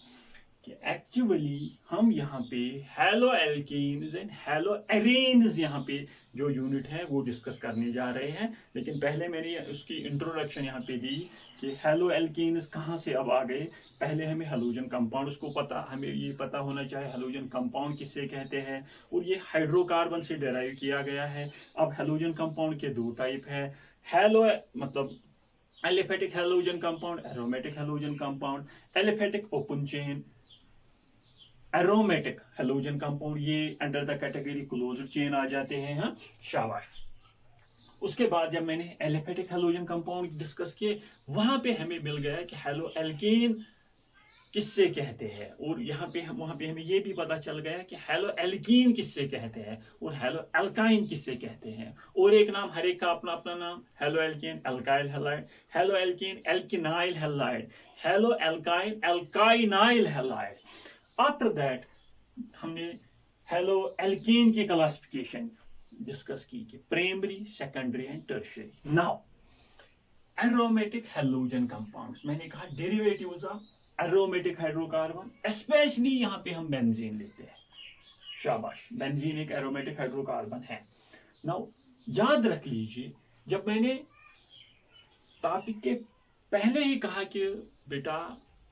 कि एक्चुअली हम यहाँ पे hello alkenes and halo arenes यहाँ पे जो यूनिट है वो डिस्कस करने जा रहे हैं. लेकिन पहले मैंने उसकी इंट्रोडक्शन यहाँ पे दी कि हेलो एल्कीन्स कहाँ से अब आ गए. पहले हमें हेलोजन कंपाउंड्स को हमें ये पता होना चाहिए हेलोजन कंपाउंड किससे कहते हैं, और ये हाइड्रोकार्बन से डिराइव किया गया है. अब हेलोजन कंपाउंड के 2 टाइप है. Halo aliphatic halogen compound, aromatic halogen compound, aliphatic open chain, aromatic halogen compound, ये under the category closed chain आ जाते हैं। हाँ, शाबाश। उसके बाद जब मैंने एलिफेटिक हेलोजन कंपाउंड डिस्कस किए, वहां पे हमें मिल गया कि हेलो एल्केन किससे कहते हैं, और यहाँ पे वहां पे हमें ये भी पता चल गया कि हेलो एल्कीन किससे कहते हैं और हेलो एल्काइन किससे कहते हैं। और एक नाम, हर एक का अपना अपना नाम। Halo alkane alkyl halide, halo alkane alkenyl halide, hello alkyne alkynyl halide. After that हमने हेलो एल्केन की क्लासिफिकेशन डिस्कस की कि primary, secondary and tertiary. Now aromatic halogen compounds, मैंने कहा derivatives of aromatic hydrocarbon, specially यहां पे हम benzene लेते हैं। शाबाश, बेंजीन एक एरोमेटिक हाइड्रोकार्बन है। नाउ याद रख लीजिए, जब मैंने टॉपिक के पहले ही कहा कि बेटा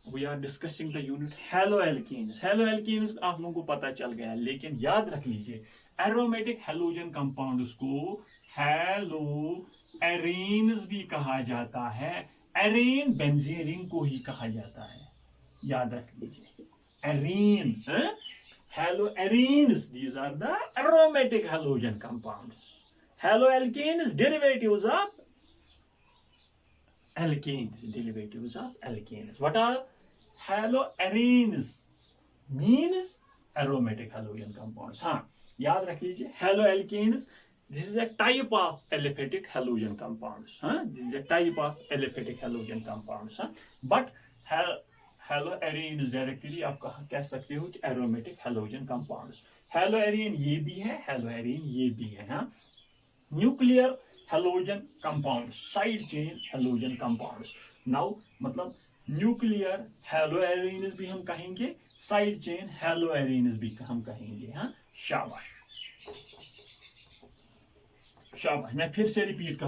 we are discussing the unit halo alkenes, halo alkenes आप लोगों को पता चल गया, लेकिन याद रख लीजिए एरोमेटिक हेलोजन कंपाउंड्स को हेलो एरीन्स भी कहा जाता है। एरीन बेंजीन रिंग को ही कहा जाता है, याद रख लीजिए। Arene, halo arenes, these are the aromatic halogen compounds. Halo alkenes derivatives of alkenes, derivatives of alkenes. What are haloarenes? Means aromatic halogen compounds. हाँ, याद रख लीजिए haloalkenes. This is a type of aliphatic halogen compounds. हाँ, this is a type of aliphatic halogen compounds. हाँ, but haloarenes directly आप कह सकते हो कि aromatic halogen compounds. haloarene ये भी है, haloarene ये भी है। हाँ, nuclear halogen compound, side chain halogen compounds. Now मतलब न्यूक्लियर हेलोएरीन्स भी हम कहेंगे, साइड चेन हेलोएरीन्स भी हम कहेंगे। हाँ, शाबाश शाबाश। मैं फिर से रिपीट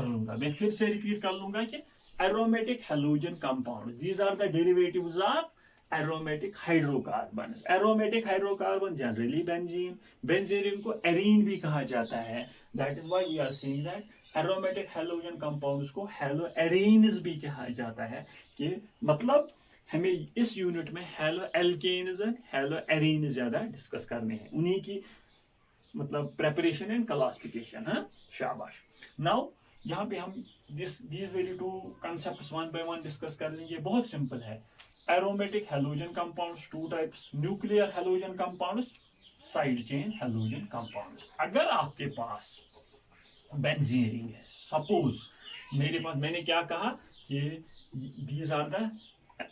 कर लूंगा कि aromatic halogen compound, these are the derivatives of aromatic hydrocarbon. Aromatic hydrocarbon generally benzene, benzene ring को एरीन भी कहा जाता है। That is why we are saying that aromatic halogen compounds को हेलो एरीन्स भी कहा जाता है। कि मतलब हमें इस यूनिट में halo alkanes and halo arenes ज्यादा डिस्कस करने हैं, उन्हीं की मतलब प्रेपरेशन एंड क्लासिफिकेशन। है, शाबाश। नाउ यहाँ पे हम this very two concepts one by one discuss कर लेंगे। बहुत सिंपल है। Aromatic halogen compounds two types, nuclear halogen compounds, side chain halogen compounds. अगर आपके पास बेंजीन रिंग है, सपोज मेरे पास, मैंने क्या कहा कि these are the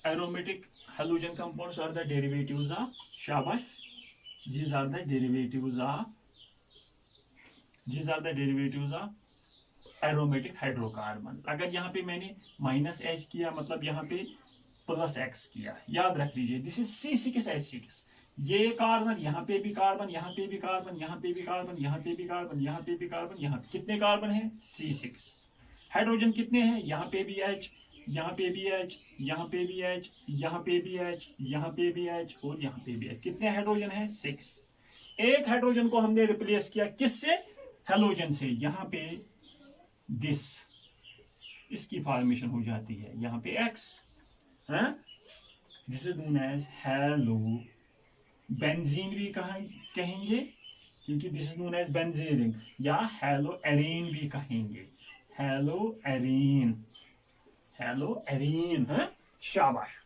aromatic halogen compounds are the derivatives of, शाबाश, these are the derivatives of aromatic hydrocarbon. अगर यहाँ पे मैंने माइनस एच किया, मतलब यहाँ पे प्लस एक्स किया, याद रख लीजिए दिस इज C6H6। ये कार्बन, यहाँ पे भी कार्बन, यहाँ पे भी कार्बन, यहाँ पे भी कार्बन, यहाँ पे भी कार्बन, यहाँ पे भी कार्बन, यहाँ कितने कार्बन है? C6। हाइड्रोजन कितने हैं? यहाँ पे भी H, यहाँ पे भी H, यहाँ पे भी H, यहाँ पे भी H, यहाँ पे भी H और यहाँ पे भी H। कितने हाइड्रोजन है? 6। एक हाइड्रोजन को हमने रिप्लेस किया किससे? हेलोजन से। यहाँ पे दिस, इसकी फॉर्मेशन हो जाती है यहाँ पे X। This is known as halo benzene भी कहेंगे, क्योंकि this is known as benzene ring, या हेलो एरीन भी कहेंगे। हेलो एरीन, हेलो एरीन है, शाबाश।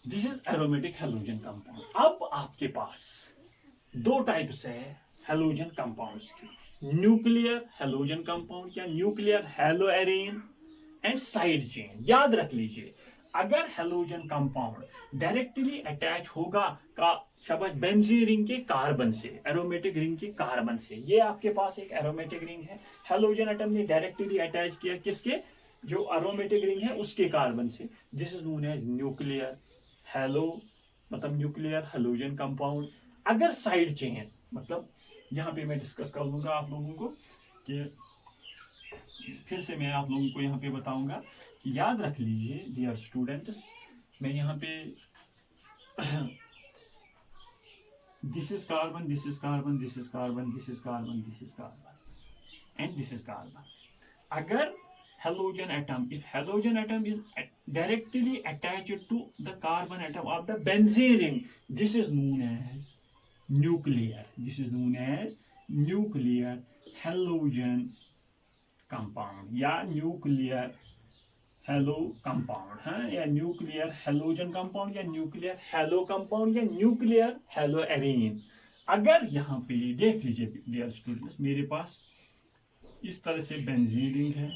This is aromatic halogen compound. अब आपके पास दो टाइप्स है हेलोजन कंपाउंड्स की, न्यूक्लियर हेलोजन कंपाउंड या nuclear halo arene and side chain. याद रख लीजिए, अगर हेलोजन कंपाउंड डायरेक्टली अटैच होगा का शाबाश बेंजीन रिंग के कार्बन से, एरोमेटिक रिंग के कार्बन से, ये आपके पास एक एरोमेटिक रिंग है, हेलोजन एटम ने डायरेक्टली अटैच किया किसके? जो एरोमेटिक रिंग है उसके कार्बन से। This is known as nuclear halo, मतलब न्यूक्लियर हेलोजन कंपाउंड। अगर साइड चेन, मतलब यहाँ पे मैं डिस्कस कर लूंगा आप लोगों को कि फिर से मैं आप लोगों को यहाँ पे बताऊंगा कि याद रख लीजिए डियर स्टूडेंट्स, मैं यहाँ पे this is carbon, this is carbon, this is carbon, this is carbon, this is carbon and this is carbon. अगर halogen atom, if halogen atom is directly attached to the carbon atom of the benzene ring, this is known as nuclear, this is known as nuclear halogen compound या nuclear hello compound है, या nuclear halogen compound, या nuclear hello compound, या nuclear hello एरेन। अगर यहाँ पे देख लीजिए डियर स्टूडेंट्स, मेरे पास इस तरह से बेंजीन रिंग है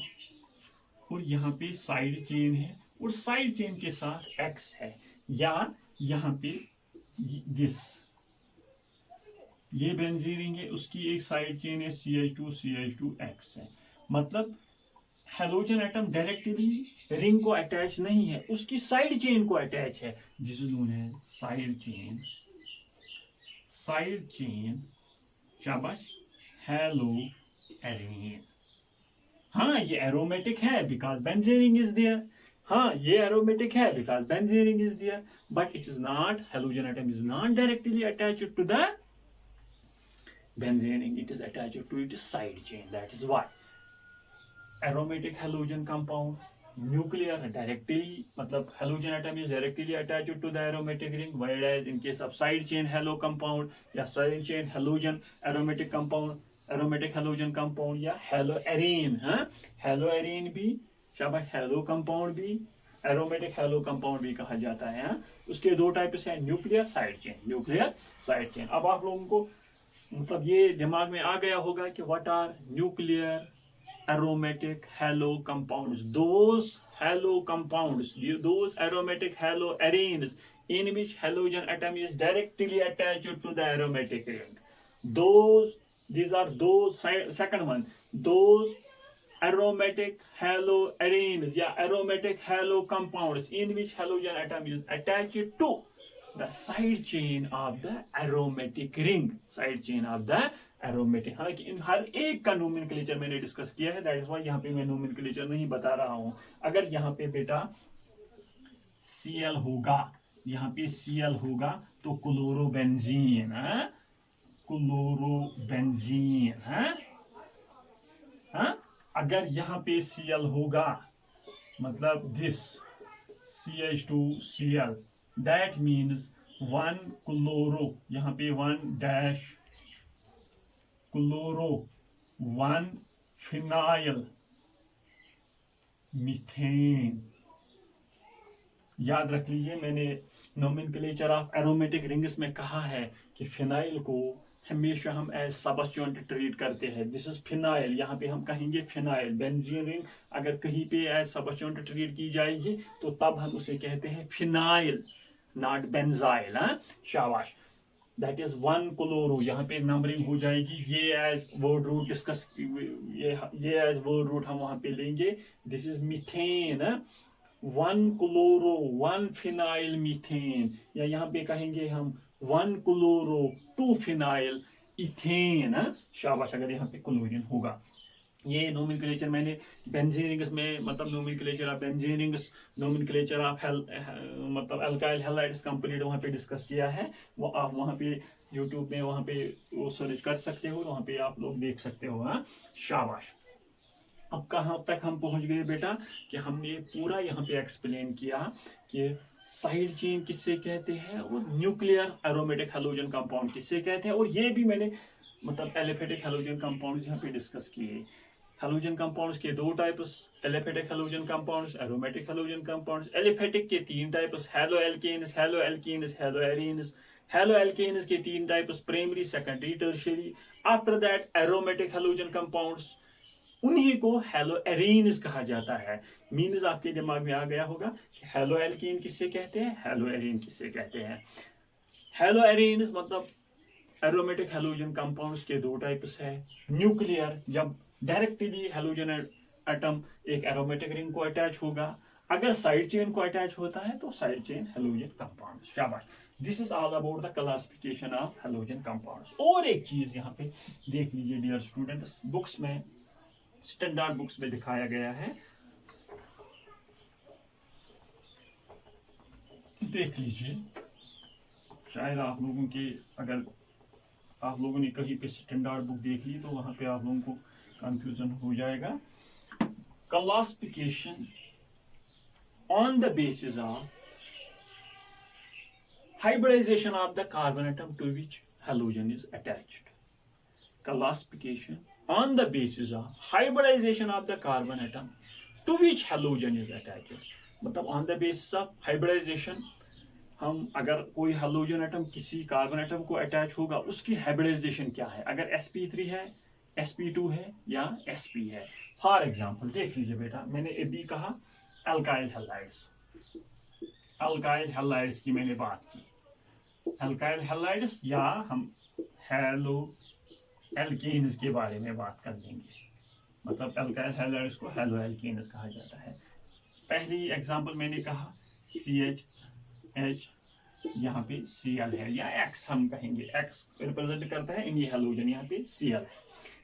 और यहाँ पे साइड चेन है और साइड चेन के साथ एक्स है, या यहाँ पे दिस ये बेंजीन रिंग है, उसकी एक साइड चेन है CH2CH2X है। मतलब हेलोजन एटम डायरेक्टली रिंग को अटैच नहीं है, उसकी साइड चेन को अटैच है, जिसे नोन है साइड चेन, साइड चेन शाबाश हेलो एरेन। हाँ ये एरोमेटिक है because benzene ring is there, हाँ ये एरोमेटिक है because benzene ring is there, but it is not, halogen atom is not directly attached to the benzene ring, it is attached to its side chain, that is why aromatic halogen compound, nuclear directly, मतलब halogen atom is directly attached to the aromatic ring, whereas in case of side chain halo compound या side chain halogen aromatic compound, aromatic halogen compound या haloarene, हाँ haloarene भी शाबाश hello compound भी aromatic hello compound भी कहा जाता है। हाँ उसके दो टाइप्स हैं, nuclear side chain, nuclear side chain. अब आप लोगों को मतलब ये दिमाग में आ गया होगा कि what are nuclear aromatic halo compounds, those halo compounds, those aromatic haloarenes in which halogen atom is directly attached to the aromatic ring, those, these are those, second one, those aromatic haloarenes या aromatic halo compounds in which halogen atom is attached to the side chain of the aromatic ring, side chain of the aromatic. हालांकि इन हर एक का nomenclature मैंने discuss किया है, that is why यहाँ पे मैं नोमेनक्लेचर नहीं बता रहा हूं। अगर यहाँ पे बेटा Cl होगा, यहाँ पे Cl होगा तो क्लोरोबेंजीन है, क्लोरोबेंजीन है, हाँ? अगर यहाँ पे Cl होगा मतलब this CH2Cl, that means 1 chloro, यहाँ पे 1 डैश क्लोरो 1 फिनाइल मीथेन। याद रख लीजिए मैंने नोमेनक्लेचर ऑफ एरोमेटिक रिंग्स में कहा है कि फिनाइल को हमेशा हम एज सबस्टिट्यूएंट ट्रीट करते हैं, दिस इज फिनाइल, यहाँ पे हम कहेंगे फिनाइल। बेंजीन रिंग अगर कहीं पे एज सबस्टिट्यूएंट ट्रीट की जाएगी तो तब हम उसे कहते हैं फिनाइल, नॉट बेंजाइल। हाँ शाबाश, दैट इज 1 क्लोरो, यहाँ पे नंबरिंग हो जाएगी, ये एज वर्ड रूट डिस्कस, ये एज वर्ड रूट हम वहां पे लेंगे, this is methane, 1 chloro 1 phenyl methane, या यहाँ पे कहेंगे हम 1 क्लोरो 2 फिनाइल इथेन। शाबाश, अगर यहाँ पे क्लोरीन होगा। ये नोमेनक्लेचर मैंने बेंजीन रिंग्स में, मतलब nomenclature of benzene rings, nomenclature of मतलब अल्काइल हैलाइड्स कंप्लीट वहाँ पे डिस्कस किया है, वो आप वहाँ पे यूट्यूब में वहाँ पे वो सर्च कर सकते हो, वहाँ पे आप लोग देख सकते हो। हाँ शाबाश। अब कहाँ तक हम पहुँच गए बेटा कि हमने पूरा यहाँ पे एक्सप्लेन किया कि साइड चेन किससे कहते हैं और न्यूक्लियर एरोमेटिक हैलोजन कंपाउंड किससे कहते हैं, और ये भी मैंने मतलब एलिफेटिक हैलोजन कंपाउंड यहाँ पे डिस्कस किए। हैलोजन कंपाउंड्स के दो types, aliphatic halogen compounds, aromatic halogen compounds. Aliphatic के 3 types, halo alkanes, halo alkenes, halo arenes. Halo alkanes के 3 types, primary, secondary, tertiary. After that aromatic halogen compounds, उन्हीं को halo arenes कहा जाता है। मीन्स आपके दिमाग में आ गया होगा कि हेलो एल्कीन किससे कहते हैं, हेलो एरीन किससे कहते हैं। हेलो एरीन्स मतलब एरोमेटिक हैलोजन कंपाउंड्स के 2 टाइप्स है। न्यूक्लियर, जब डायरेक्टली हैलोजन एटम एक एरोमेटिक रिंग को अटैच होगा, अगर साइड चेन को अटैच होता है तो साइड चेन हैलोजन कंपाउंड। शाबाश, this is all about the classification of halogen compounds. और एक चीज यहाँ पे देख लीजिए डियर स्टूडेंट्स, बुक्स में, स्टैंडर्ड बुक्स में दिखाया गया है, देख लीजिए, शायद आप लोगों के, अगर आप लोगों ने कहीं पे स्टैंडर्ड बुक देख ली तो वहां पे आप लोगों को कंफ्यूजन हो जाएगा। classification on the basis of hybridization of the carbon atom to which halogen is attached. Classification on the basis of hybridization of the carbon atom to which halogen is attached. मतलब on the basis of hybridization, हम अगर कोई hydrogen atom किसी carbon atom को attach होगा, उसकी hybridisation क्या है, अगर sp3 है, sp2 है या sp है. फॉर एग्जांपल देख लीजिए बेटा, मैंने अभी कहा अल्काइल हैलाइड्स, अल्काइल हैलाइड्स की मैंने बात की, अल्काइल हैलाइड्स या हम हेलो एल्केन्स के बारे में बात कर लेंगे. मतलब अल्काइल हैलाइड्स को हेलो एल्केन्स कहा जाता है. पहली एग्जांपल मैंने कहा CH यहाँ पे Cl है या X हम कहेंगे, X रिप्रेजेंट करता है इन हैलोजन, यहाँ पे Cl.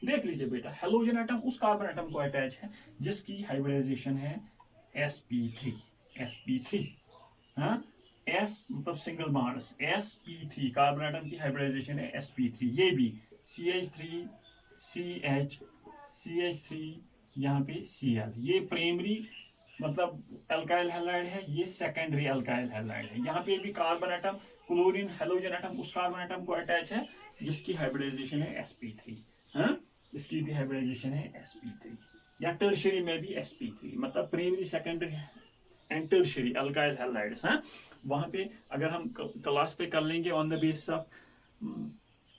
देख लीजिए बेटा, हैलोजन एटम उस कार्बन एटम को अटैच है जिसकी हाइब्रिडाइजेशन है sp3, sp3. हाँ, S मतलब single bonds, sp3 carbon atom की हाइब्रिडाइजेशन है sp3. ये भी CH3 CH CH3 यहाँ पे Cl, ये प्राइमरी मतलब अल्काइल हैलाइड है, ये सेकेंडरी अल्काइल हैलाइड है. यहाँ पे भी carbon atom chlorine halogen atom उस कार्बन एटम को अटैच है जिसकी हाइब्रिडाइजेशन है sp3. हाँ, इसकी भी हाइब्रिडाइजेशन है sp3. या टर्शियरी में भी sp3, मतलब primary secondary and tertiary alkyl halides. हाँ, वहां पे अगर हम क्लास पे कर लेंगे on the basis of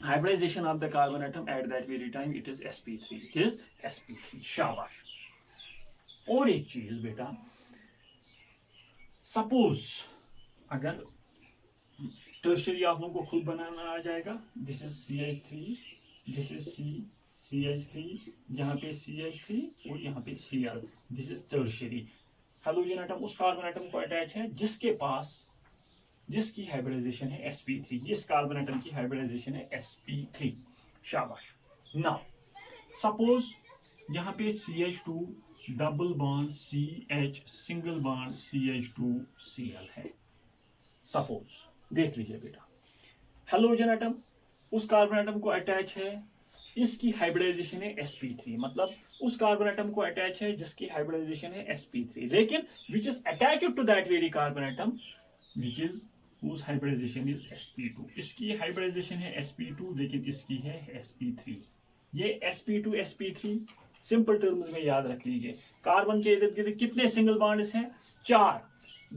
hybridization of the carbon atom at that very time, it is sp3, it is sp3. शाबाश. और एक चीज बेटा, सपोज अगर टर्शियरी आप लोगों को खुद बनाना आ जाएगा, this is CH3, this is CH3, यहाँ पे CH3 और यहाँ पे Cl, this is tertiary. Hydrogen atom उस कार्बन एटम को अटैच है जिसकी हाइब्रिडाइजेशन है sp3. इस कार्बन एटम की हाइब्रिडाइजेशन है sp3. शाबाश. नाउ सपोज यहाँ पे CH2 double bond CH single bond CH2 Cl है. सपोज देख लीजिए बेटा, हाइड्रोजन एटम उस कार्बन एटम को अटैच है, इसकी हाइब्रिडाइजेशन है sp3, मतलब उस कार्बन एटम को अटैच है जिसकी हाइब्रिडाइजेशन है sp3, लेकिन which is attached to that very carbon atom which is whose hybridization is sp2. इसकी हाइब्रिडाइजेशन है sp2 लेकिन इसकी है sp3. ये sp2 sp3 सिंपल टर्म्स में याद रख लीजिए. कार्बन के इर्द गिर्द कितने सिंगल बॉन्ड्स हैं? 4.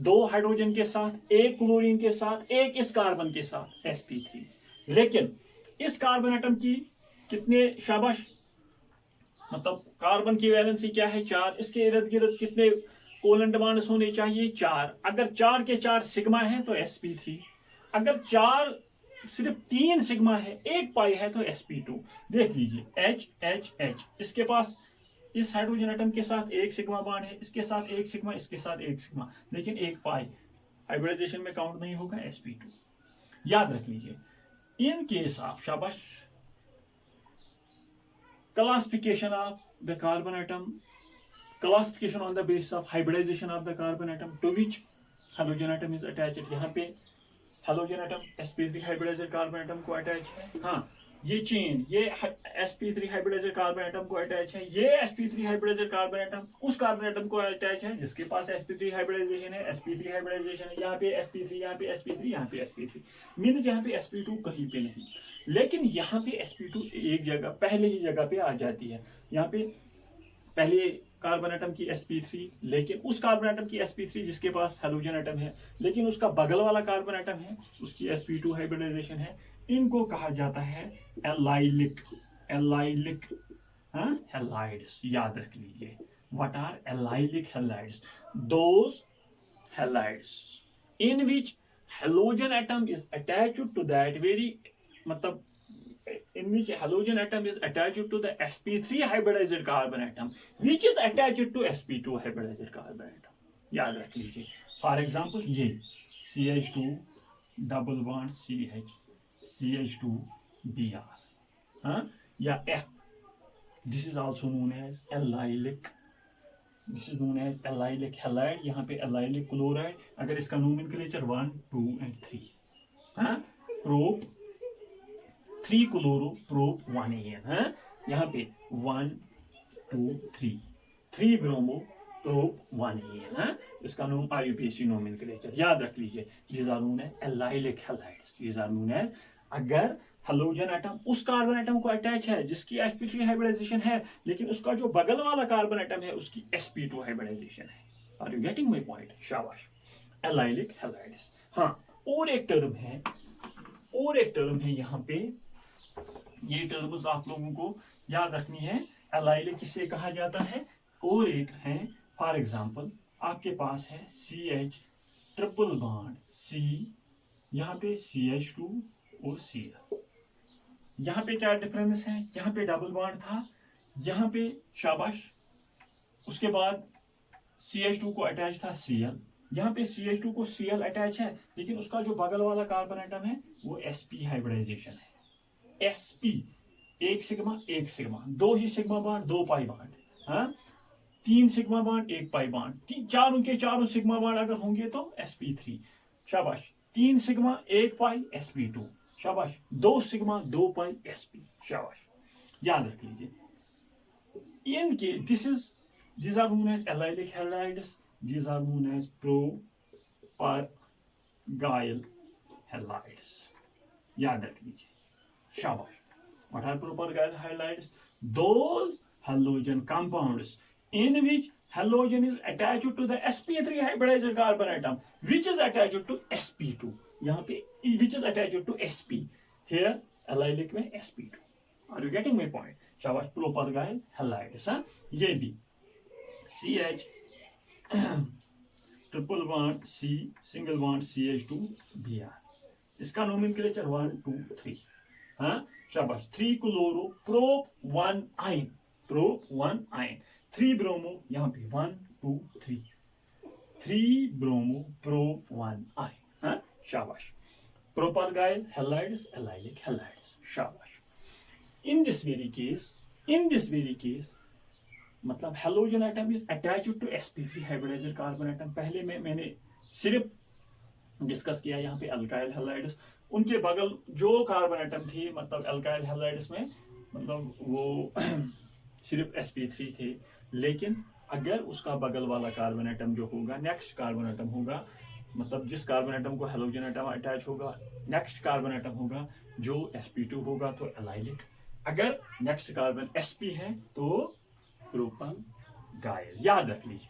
2 हाइड्रोजन के साथ, 1 क्लोरीन के साथ, 1 इस कार्बन के साथ sp3. लेकिन इस कार्बन एटम की कितने, शाबाश, मतलब कार्बन की वैलेंसी क्या है? 4. इसके इर्द गिर्द कितने कोवेलेंट बॉन्ड्स होने चाहिए? 4. अगर 4 के 4 सिग्मा है तो sp3. अगर 4 सिर्फ 3 सिग्मा है, 1 पाई है तो sp2. देख लीजिए H. इसके पास इस हाइड्रोजन एटम के साथ 1 सिग्मा बॉन्ड है, इसके साथ 1 सिग्मा, इसके साथ 1 सिग्मा, लेकिन 1 पाई हाइब्रिडाइजेशन में काउंट नहीं होगा sp2. याद रख लीजिए. इन केस ऑफ, शाबाश, classification of the carbon atom, classification on the basis of hybridization of the carbon atom to which halogen atom is attached. यहाँ पे halogen atom sp3 hybridized carbon atom को attach है. हाँ, ये chain, ये sp3 hybridized carbon atom को attach है, ये sp3 hybridized carbon atom उस carbon atom को attach है जिसके पास sp3 hybridization है, sp3 hybridization है. यहाँ पे sp3, यहाँ पे sp3, यहाँ पे sp3, मीन्स यहाँ पे sp2 कहीं पे नहीं. लेकिन यहाँ पे sp2 एक जगह, पहले ही जगह पे आ जाती है. यहाँ पे पहले कार्बन एटम की sp3, लेकिन उस कार्बन एटम की sp3 जिसके पास हाइड्रोजन एटम है, लेकिन उसका बगल वाला कार्बन एटम है, उसकी sp2 हाइब्रिडाइजेशन है. इनको कहा जाता है एलाइलिक हैलाइड्स. याद रख लीजिए, what are allylic halides? Those halides in which hydrogen atom is attached to that very, मतलब in which halogen atom is attached to the sp3 hybridized carbon atom which is attached to sp2 hybridized carbon atom. याद रख लीजिए. For example ये CH2 double bond CH CH2 Br, हाँ, या F. This is also known as allylic. This is known as allylic halide. यहाँ पे allylic chloride, अगर इसका नोमेनक्लेचर 1, 2 and 3, हाँ, प्रोप 3 क्लोरो, प्रोप 1 AN. हाँ, यहाँ पे 1, 2, 3, 3 ब्रोमो प्रोप 1 है। इसका नाम IUPAC नोमेनक्लेचर याद रख लीजिए। These are known as allylic halides. These are known as, अगर हेलोजन एटम उस कार्बन एटम को अटैच है जिसकी sp3 हाइब्रिडाइजेशन है, लेकिन उसका जो बगल वाला कार्बन एटम है उसकी sp2 हाइब्रिडाइजेशन है। Are you getting my point? शाबाश, एलाइलिक हैलाइड्स। हाँ, और एक टर्म है यहाँ पे, ये टर्म्स आप लोगों को याद रखनी है। एलाइलिक किसे कहा जाता है? और एक है, फॉर एग्जांपल आपके पास है CH ट्रिपल बॉन्ड C, यहाँ पे CH2 और Cl। यहाँ पे क्या डिफरेंस है? यहाँ पे डबल बॉन्ड था, यहाँ पे शाबाश, उसके बाद CH2 को अटैच था Cl, यहाँ पे CH2 को Cl अटैच है, लेकिन उसका जो बगल वाला कार्बन एटम है वो sp हाइब्रिडाइजेशन है। sp, एक सिग्मा, दो ही सिग्मा बॉन्ड, दो पाई बॉन्ड, हाँ, 3 सिग्मा बॉन्ड, 1 पाई बॉन्ड, चारों के चारों सिग्मा बॉन्ड अगर होंगे तो sp3। शाबाश, 3 सिग्मा 1 पाई sp2। शाबाश, 2 सिग्मा 2 पाई sp। शाबाश, याद रख लीजिए। इनके these are known as allylic halides, these are known as propargyl halides। याद रख लीजिए। शाबाश, what are propargyl halides? Those halogen compounds in which halogen is attached to the sp3 hybridized carbon atom which is attached to sp2। यहाँ पे which is attached to sp, here allylic में sp2। Are you getting my point? शाबाश, propargyl halides। हाँ, ये भी CH triple bond C, single bond CH2 Br, इसका nomenclature 1 2 3। हाँ, शाबाश, 3 chloro prop 1 ion, prop 1 ion, 3 bromo, यहाँ पे 1 2 3, 3 ब्रोमो प्रोप 1 आयन। हाँ, शाबाश, propargyl halides, allylic halides। शाबाश। In this very case मतलब halogen atom is attached to sp3 hybridised carbon atom. पहले मैंने सिर्फ डिस्कस किया यहाँ पे अल्काइल हैलाइड्स, उनके बगल जो कार्बन एटम थे, मतलब अल्काइल हैलाइड्स में मतलब वो सिर्फ sp3 थे, लेकिन अगर उसका बगल वाला कार्बन एटम जो होगा, नेक्स्ट कार्बन एटम होगा, मतलब जिस कार्बन एटम को हेलोजन एटम अटैच होगा, नेक्स्ट कार्बन एटम होगा जो sp2 होगा तो एलाइलिक, अगर नेक्स्ट कार्बन sp है तो प्रोपरगाइल। याद रख लीजिए।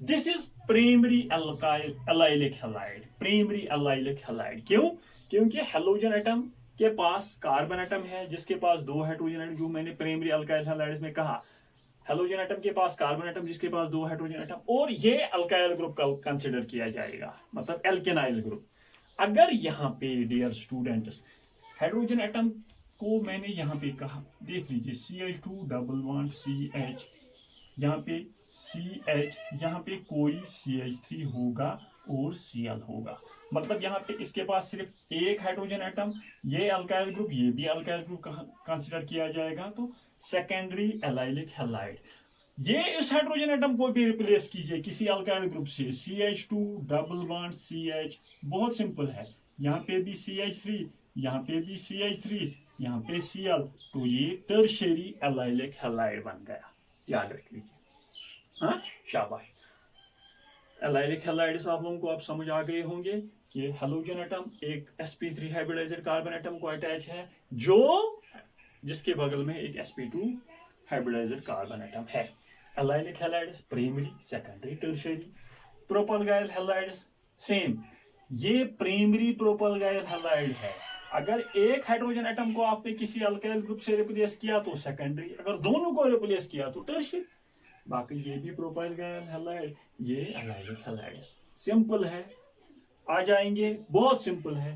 This is primary allylic halide, primary allylic halide. क्यों? क्योंकि हेलोजन एटम के पास कार्बन एटम है जिसके पास 2 हाइड्रोजन एटम, जो मैंने प्राइमरी अल्काइल हैलाइड्स में कहा, हेलोजन एटम के पास कार्बन एटम जिसके पास 2 हाइड्रोजन एटम, और ये अल्काइल ग्रुप का कंसिडर किया जाएगा, मतलब एल्केनाइल ग्रुप। अगर यहाँ पे डियर स्टूडेंट्स हाइड्रोजन एटम को मैंने यहाँ पे कहा, देख लीजिए CH2 डबल बॉन्ड CH, यहाँ पे CH, यहाँ पे कोई CH3 होगा और Cl होगा, मतलब यहाँ पे इसके पास सिर्फ एक हाइड्रोजन एटम, ये अल्काइल ग्रुप, ये भी अल्काइल ग्रुप कंसिडर किया जाएगा, तो सेकेंडरी एलाइलिक हैलाइड। ये इस हाइड्रोजन एटम को भी रिप्लेस कीजिए किसी अल्काइल ग्रुप से, CH2 डबल बॉन्ड CH, बहुत सिंपल है, यहाँ पे भी CH3, यहाँ पे भी CH3, यहाँ पे Cl, तो ये टर्शियरी एलाइलिक हैलाइड बन गया। याद रख लीजिए। हाँ, शाबाश, एलाइलिक हैलाइड्स आप लोगों को अब समझ आ गए होंगे कि हेलोजन एटम एक sp3 हाइब्रिडाइज्ड कार्बन एटम को अटैच है जो जिसके बगल में एक sp2 हाइब्रिडाइज्ड कार्बन एटम है। Allylic halides primary, secondary, tertiary. Propargyl halides same, ये प्राइमरी प्रोपरगाइल हैलाइड है। अगर एक हाइड्रोजन एटम को आपने किसी अल्काइल ग्रुप से रिप्लेस किया तो सेकेंडरी, अगर दोनों को रिप्लेस किया तो टर्शियरी। बाकी ये भी प्रोपरगाइल हैलाइड, ये एलाइलिक हैलाइड। सिंपल है, आ जाएंगे, बहुत सिंपल है।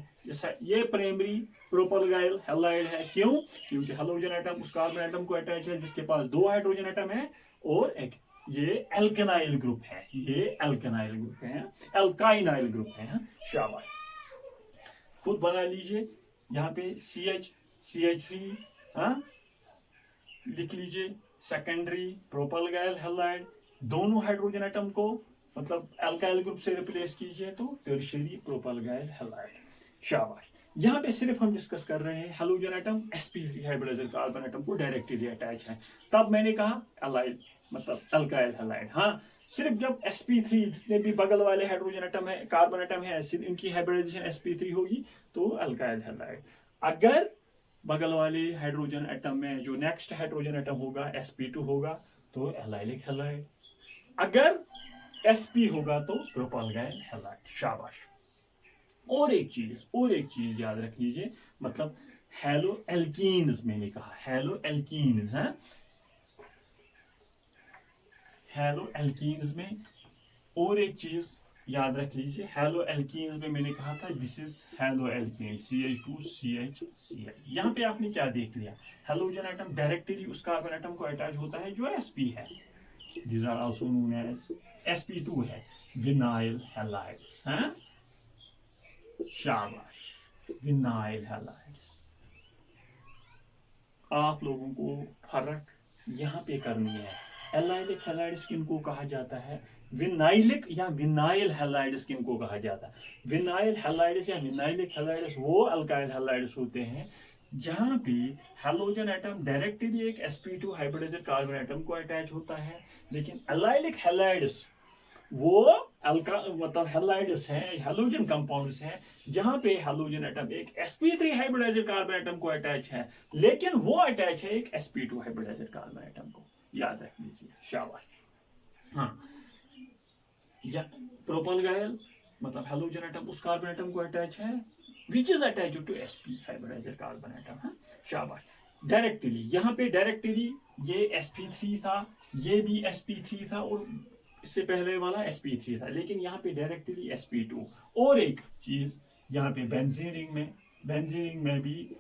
ये प्राइमरी प्रोपरगाइल हैलाइड है। क्यों? क्योंकि हेलोजन एटम उस कार्बन एटम को अटैच है जिसके पास 2 हाइड्रोजन एटम है और एक ये एल्केनाइल ग्रुप है, ये एल्केनाइल ग्रुप है, एल्काइनाइल ग्रुप है। शाबाश, खुद बना लीजिए। यहाँ पे CH CH3 लिख लीजिए, सेकेंडरी प्रोपरगाइल हैलाइड। दोनों हाइड्रोजन एटम को मतलब अल्काइल ग्रुप से रिप्लेस कीजिए तो टर्शियरी प्रोपरगाइल हैलाइड। शाबाश, यहाँ पे सिर्फ हम डिस्कस कर रहे हैं halogen atom sp3 hybridised carbon atom को डायरेक्टली अटैच है। तब मैंने कहा मतलब अल्काइल हैलाइड। हाँ, सिर्फ जब sp3 जितने भी बगल वाले हाइड्रोजन एटम है, कार्बन एटम है, इनकी हाइब्रिडाइजेशन sp3 होगी तो अल्काइल हैलाइड। अगर बगल वाले हाइड्रोजन एटम में जो नेक्स्ट हाइड्रोजन एटम होगा sp2 होगा तो एलाइलिक हैलाइड। अगर sp होगा तो प्रोपाल्गाइल हैलाइड। शाबाश। और एक चीज याद रख लीजिए, मतलब हेलो एल्कीन्स, मैंने कहा हेलो एल्कीन्स है, हेलो एल्कीन्स में और एक चीज याद रख लीजिए, हेलो एल्कीन्स में मैंने कहा था this is hello alkene CH2CH CH। यहाँ पे आपने क्या देख लिया, हेलोजन एटम डायरेक्टली उस कार्बन एटम को अटैच होता है जो sp है, these are also known as sp2 है, विनाइल हैलाइड्स हैं। शाबाश, विनाइल हैलाइड्स। आप लोगों को फर्क यहाँ पे करनी है, एलाइलिक हैलाइड्स किनको कहा जाता है, विनाइलिक या विनाइल हैलाइड्स किनको कहा जाता है। विनाइल हैलाइड्स या विनाइलिक हैलाइड्स वो अल्काइल हैलाइड्स होते हैं जहां पे हैलोजन एटम डायरेक्टली एक sp2 हाइब्रिडाइज्ड कार्बन एटम को अटैच होता है, लेकिन एलाइलिक हैलाइड्स वो मतलब हैलाइड्स हैं, हैलोजन कंपाउंड्स हैं जहां पे हैलोजन एटम एक sp3 हाइब्रिडाइज्ड कार्बन एटम को अटैच है, लेकिन वो अटैच है एक sp2 हाइब्रिडाइज्ड कार्बन एटम को। याद रख लीजिए। शाबाश। हाँ, या प्रोपाल्गाइल मतलब हैलोजन एटम उस कार्बन एटम को अटैच है which is attached to sp hybridized carbon atom है। शाबाश। डायरेक्टली यहाँ पे डायरेक्टली ये sp3 था, ये भी sp3 था और इससे पहले वाला sp3 था, लेकिन यहाँ पे डायरेक्टली sp2। और एक चीज यहाँ पे बेंजीन में भी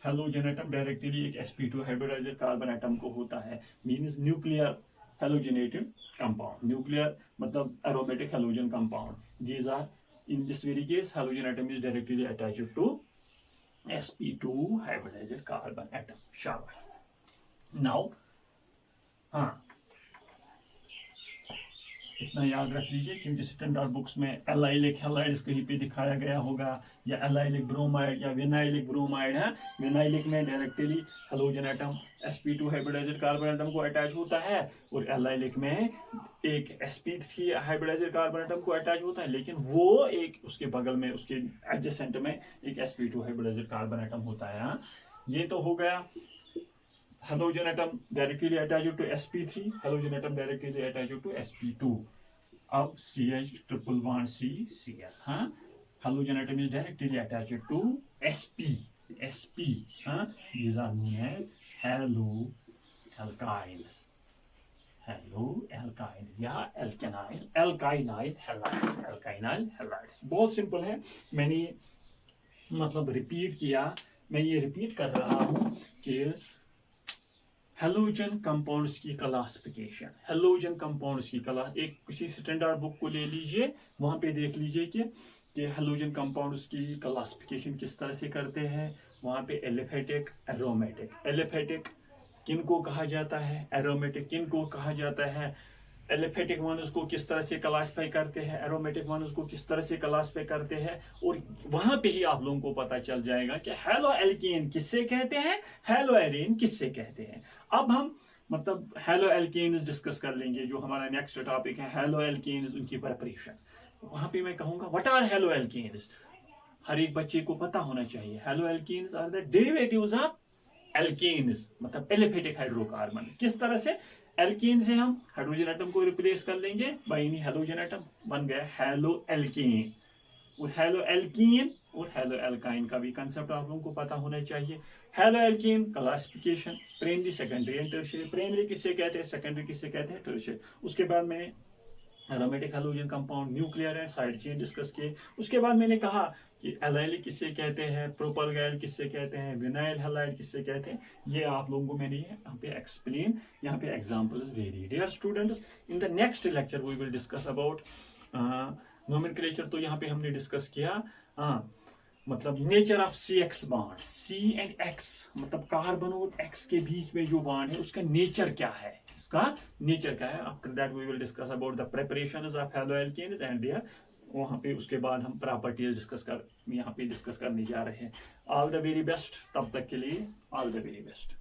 हैलोजन एटम डायरेक्टली एक sp2 हाइब्रिडाइज्ड कार्बन एटम को होता है, means nuclear halogenated compound, nuclear मतलब aromatic halogen compound. These are in this very case halogen atom is directly attached to sp2 hybridised carbon atom. शाबाश। Now हाँ, इतना याद रख लीजिए क्योंकि स्टैंडर्ड बुक्स में एलाइलिक हैलाइड्स कहीं पे दिखाया गया होगा, या एलाइलिक ब्रोमाइड या विनाइलिक ब्रोमाइड है। विनाइलिक में directly halogen atom sp2 hybridised carbon atom को अटैच होता है और एलाइलिक में एक sp3 हाइब्रिडाइज्ड कार्बन एटम को अटैच होता है, लेकिन वो एक उसके बगल में उसके एडजेसेंट में एक sp2 हाइब्रिडाइज्ड कार्बन एटम होता है। हाँ, ये तो हो गया halogen atom directly attached to sp3, halogen atom directly attached to sp2। अब CH ट्रिपल बॉन्ड CCl। हाँ, halogen atom is directly attached to sp। हाँ, these are known as haloalkynes या alkynyl halides। बहुत सिंपल है, मैंने मतलब repeat किया, मैं ये रिपीट कर रहा हूँ कि हैलोजन कंपाउंड्स की क्लासिफिकेशन, हैलोजन कंपाउंड्स की एक किसी स्टैंडर्ड बुक को ले लीजिए, वहां पे देख लीजिए कि हैलोजन कंपाउंड्स की क्लासिफिकेशन किस तरह से करते हैं। वहां पे एलिफेटिक, एरोमेटिक, एलिफेटिक किनको कहा जाता है, एरोमेटिक किनको कहा जाता है, एलिफेटिक वन उसको किस तरह से क्लासिफाई करते हैं, एरोमेटिक वन उसको किस तरह से क्लासिफाई करते हैं, और वहां पे ही आप लोगों को पता चल जाएगा कि हेलो एल्कीन किससे कहते हैं, हेलो एरीन किससे कहते हैं। अब हम मतलब हेलो एल्कीन्स डिस्कस कर लेंगे, जो हमारा नेक्स्ट टॉपिक है हेलो एल्कीन्स, उनकी प्रिपरेशन। वहां पे मैं कहूंगा व्हाट आर हेलो एल्कीन्स, हर एक बच्चे को पता होना चाहिए। Halo alkenes are the derivatives of alkenes, मतलब एलिफेटिक हाइड्रोकार्बन। किस तरह से एल्कीन से हम हाइड्रोजन एटम को रिप्लेस कर लेंगे बाय एनी हैलोजन एटम, बन गया हेलो एल्कीन। और हेलो एल्कीन और हेलो एल्काइन का भी कंसेप्ट आप लोगों को पता होना चाहिए। Hello alkene classification, primary, secondary and tertiary. Primary किससे कहते हैं, सेकेंडरी किससे कहते हैं, टर्शियरी। उसके बाद मैंने aromatic halogen compound, nuclear and side chain discuss किए। उसके बाद मैंने कहा कि एलाइलिक किससे कहते हैं, प्रोपाल्गाइल किससे कहते हैं, विनाइल हैलाइड किससे कहते हैं। ये आप लोगों को मैंने यहाँ पे एक्सप्लेन, यहाँ पे एग्जांपल्स दे दी। Dear students, in the next lecture we will discuss about nomenclature. तो यहाँ पे हमने डिस्कस किया मतलब nature of CX bond, C and X, मतलब कार्बन और X के बीच में जो बॉन्ड है उसका नेचर क्या है, इसका नेचर क्या है। After that we will discuss about the preparations of haloalkanes and there, वहां पे उसके बाद हम प्रॉपर्टीज यहाँ पे डिस्कस करने जा रहे हैं। ऑल द वेरी बेस्ट, तब तक के लिए ऑल द वेरी बेस्ट।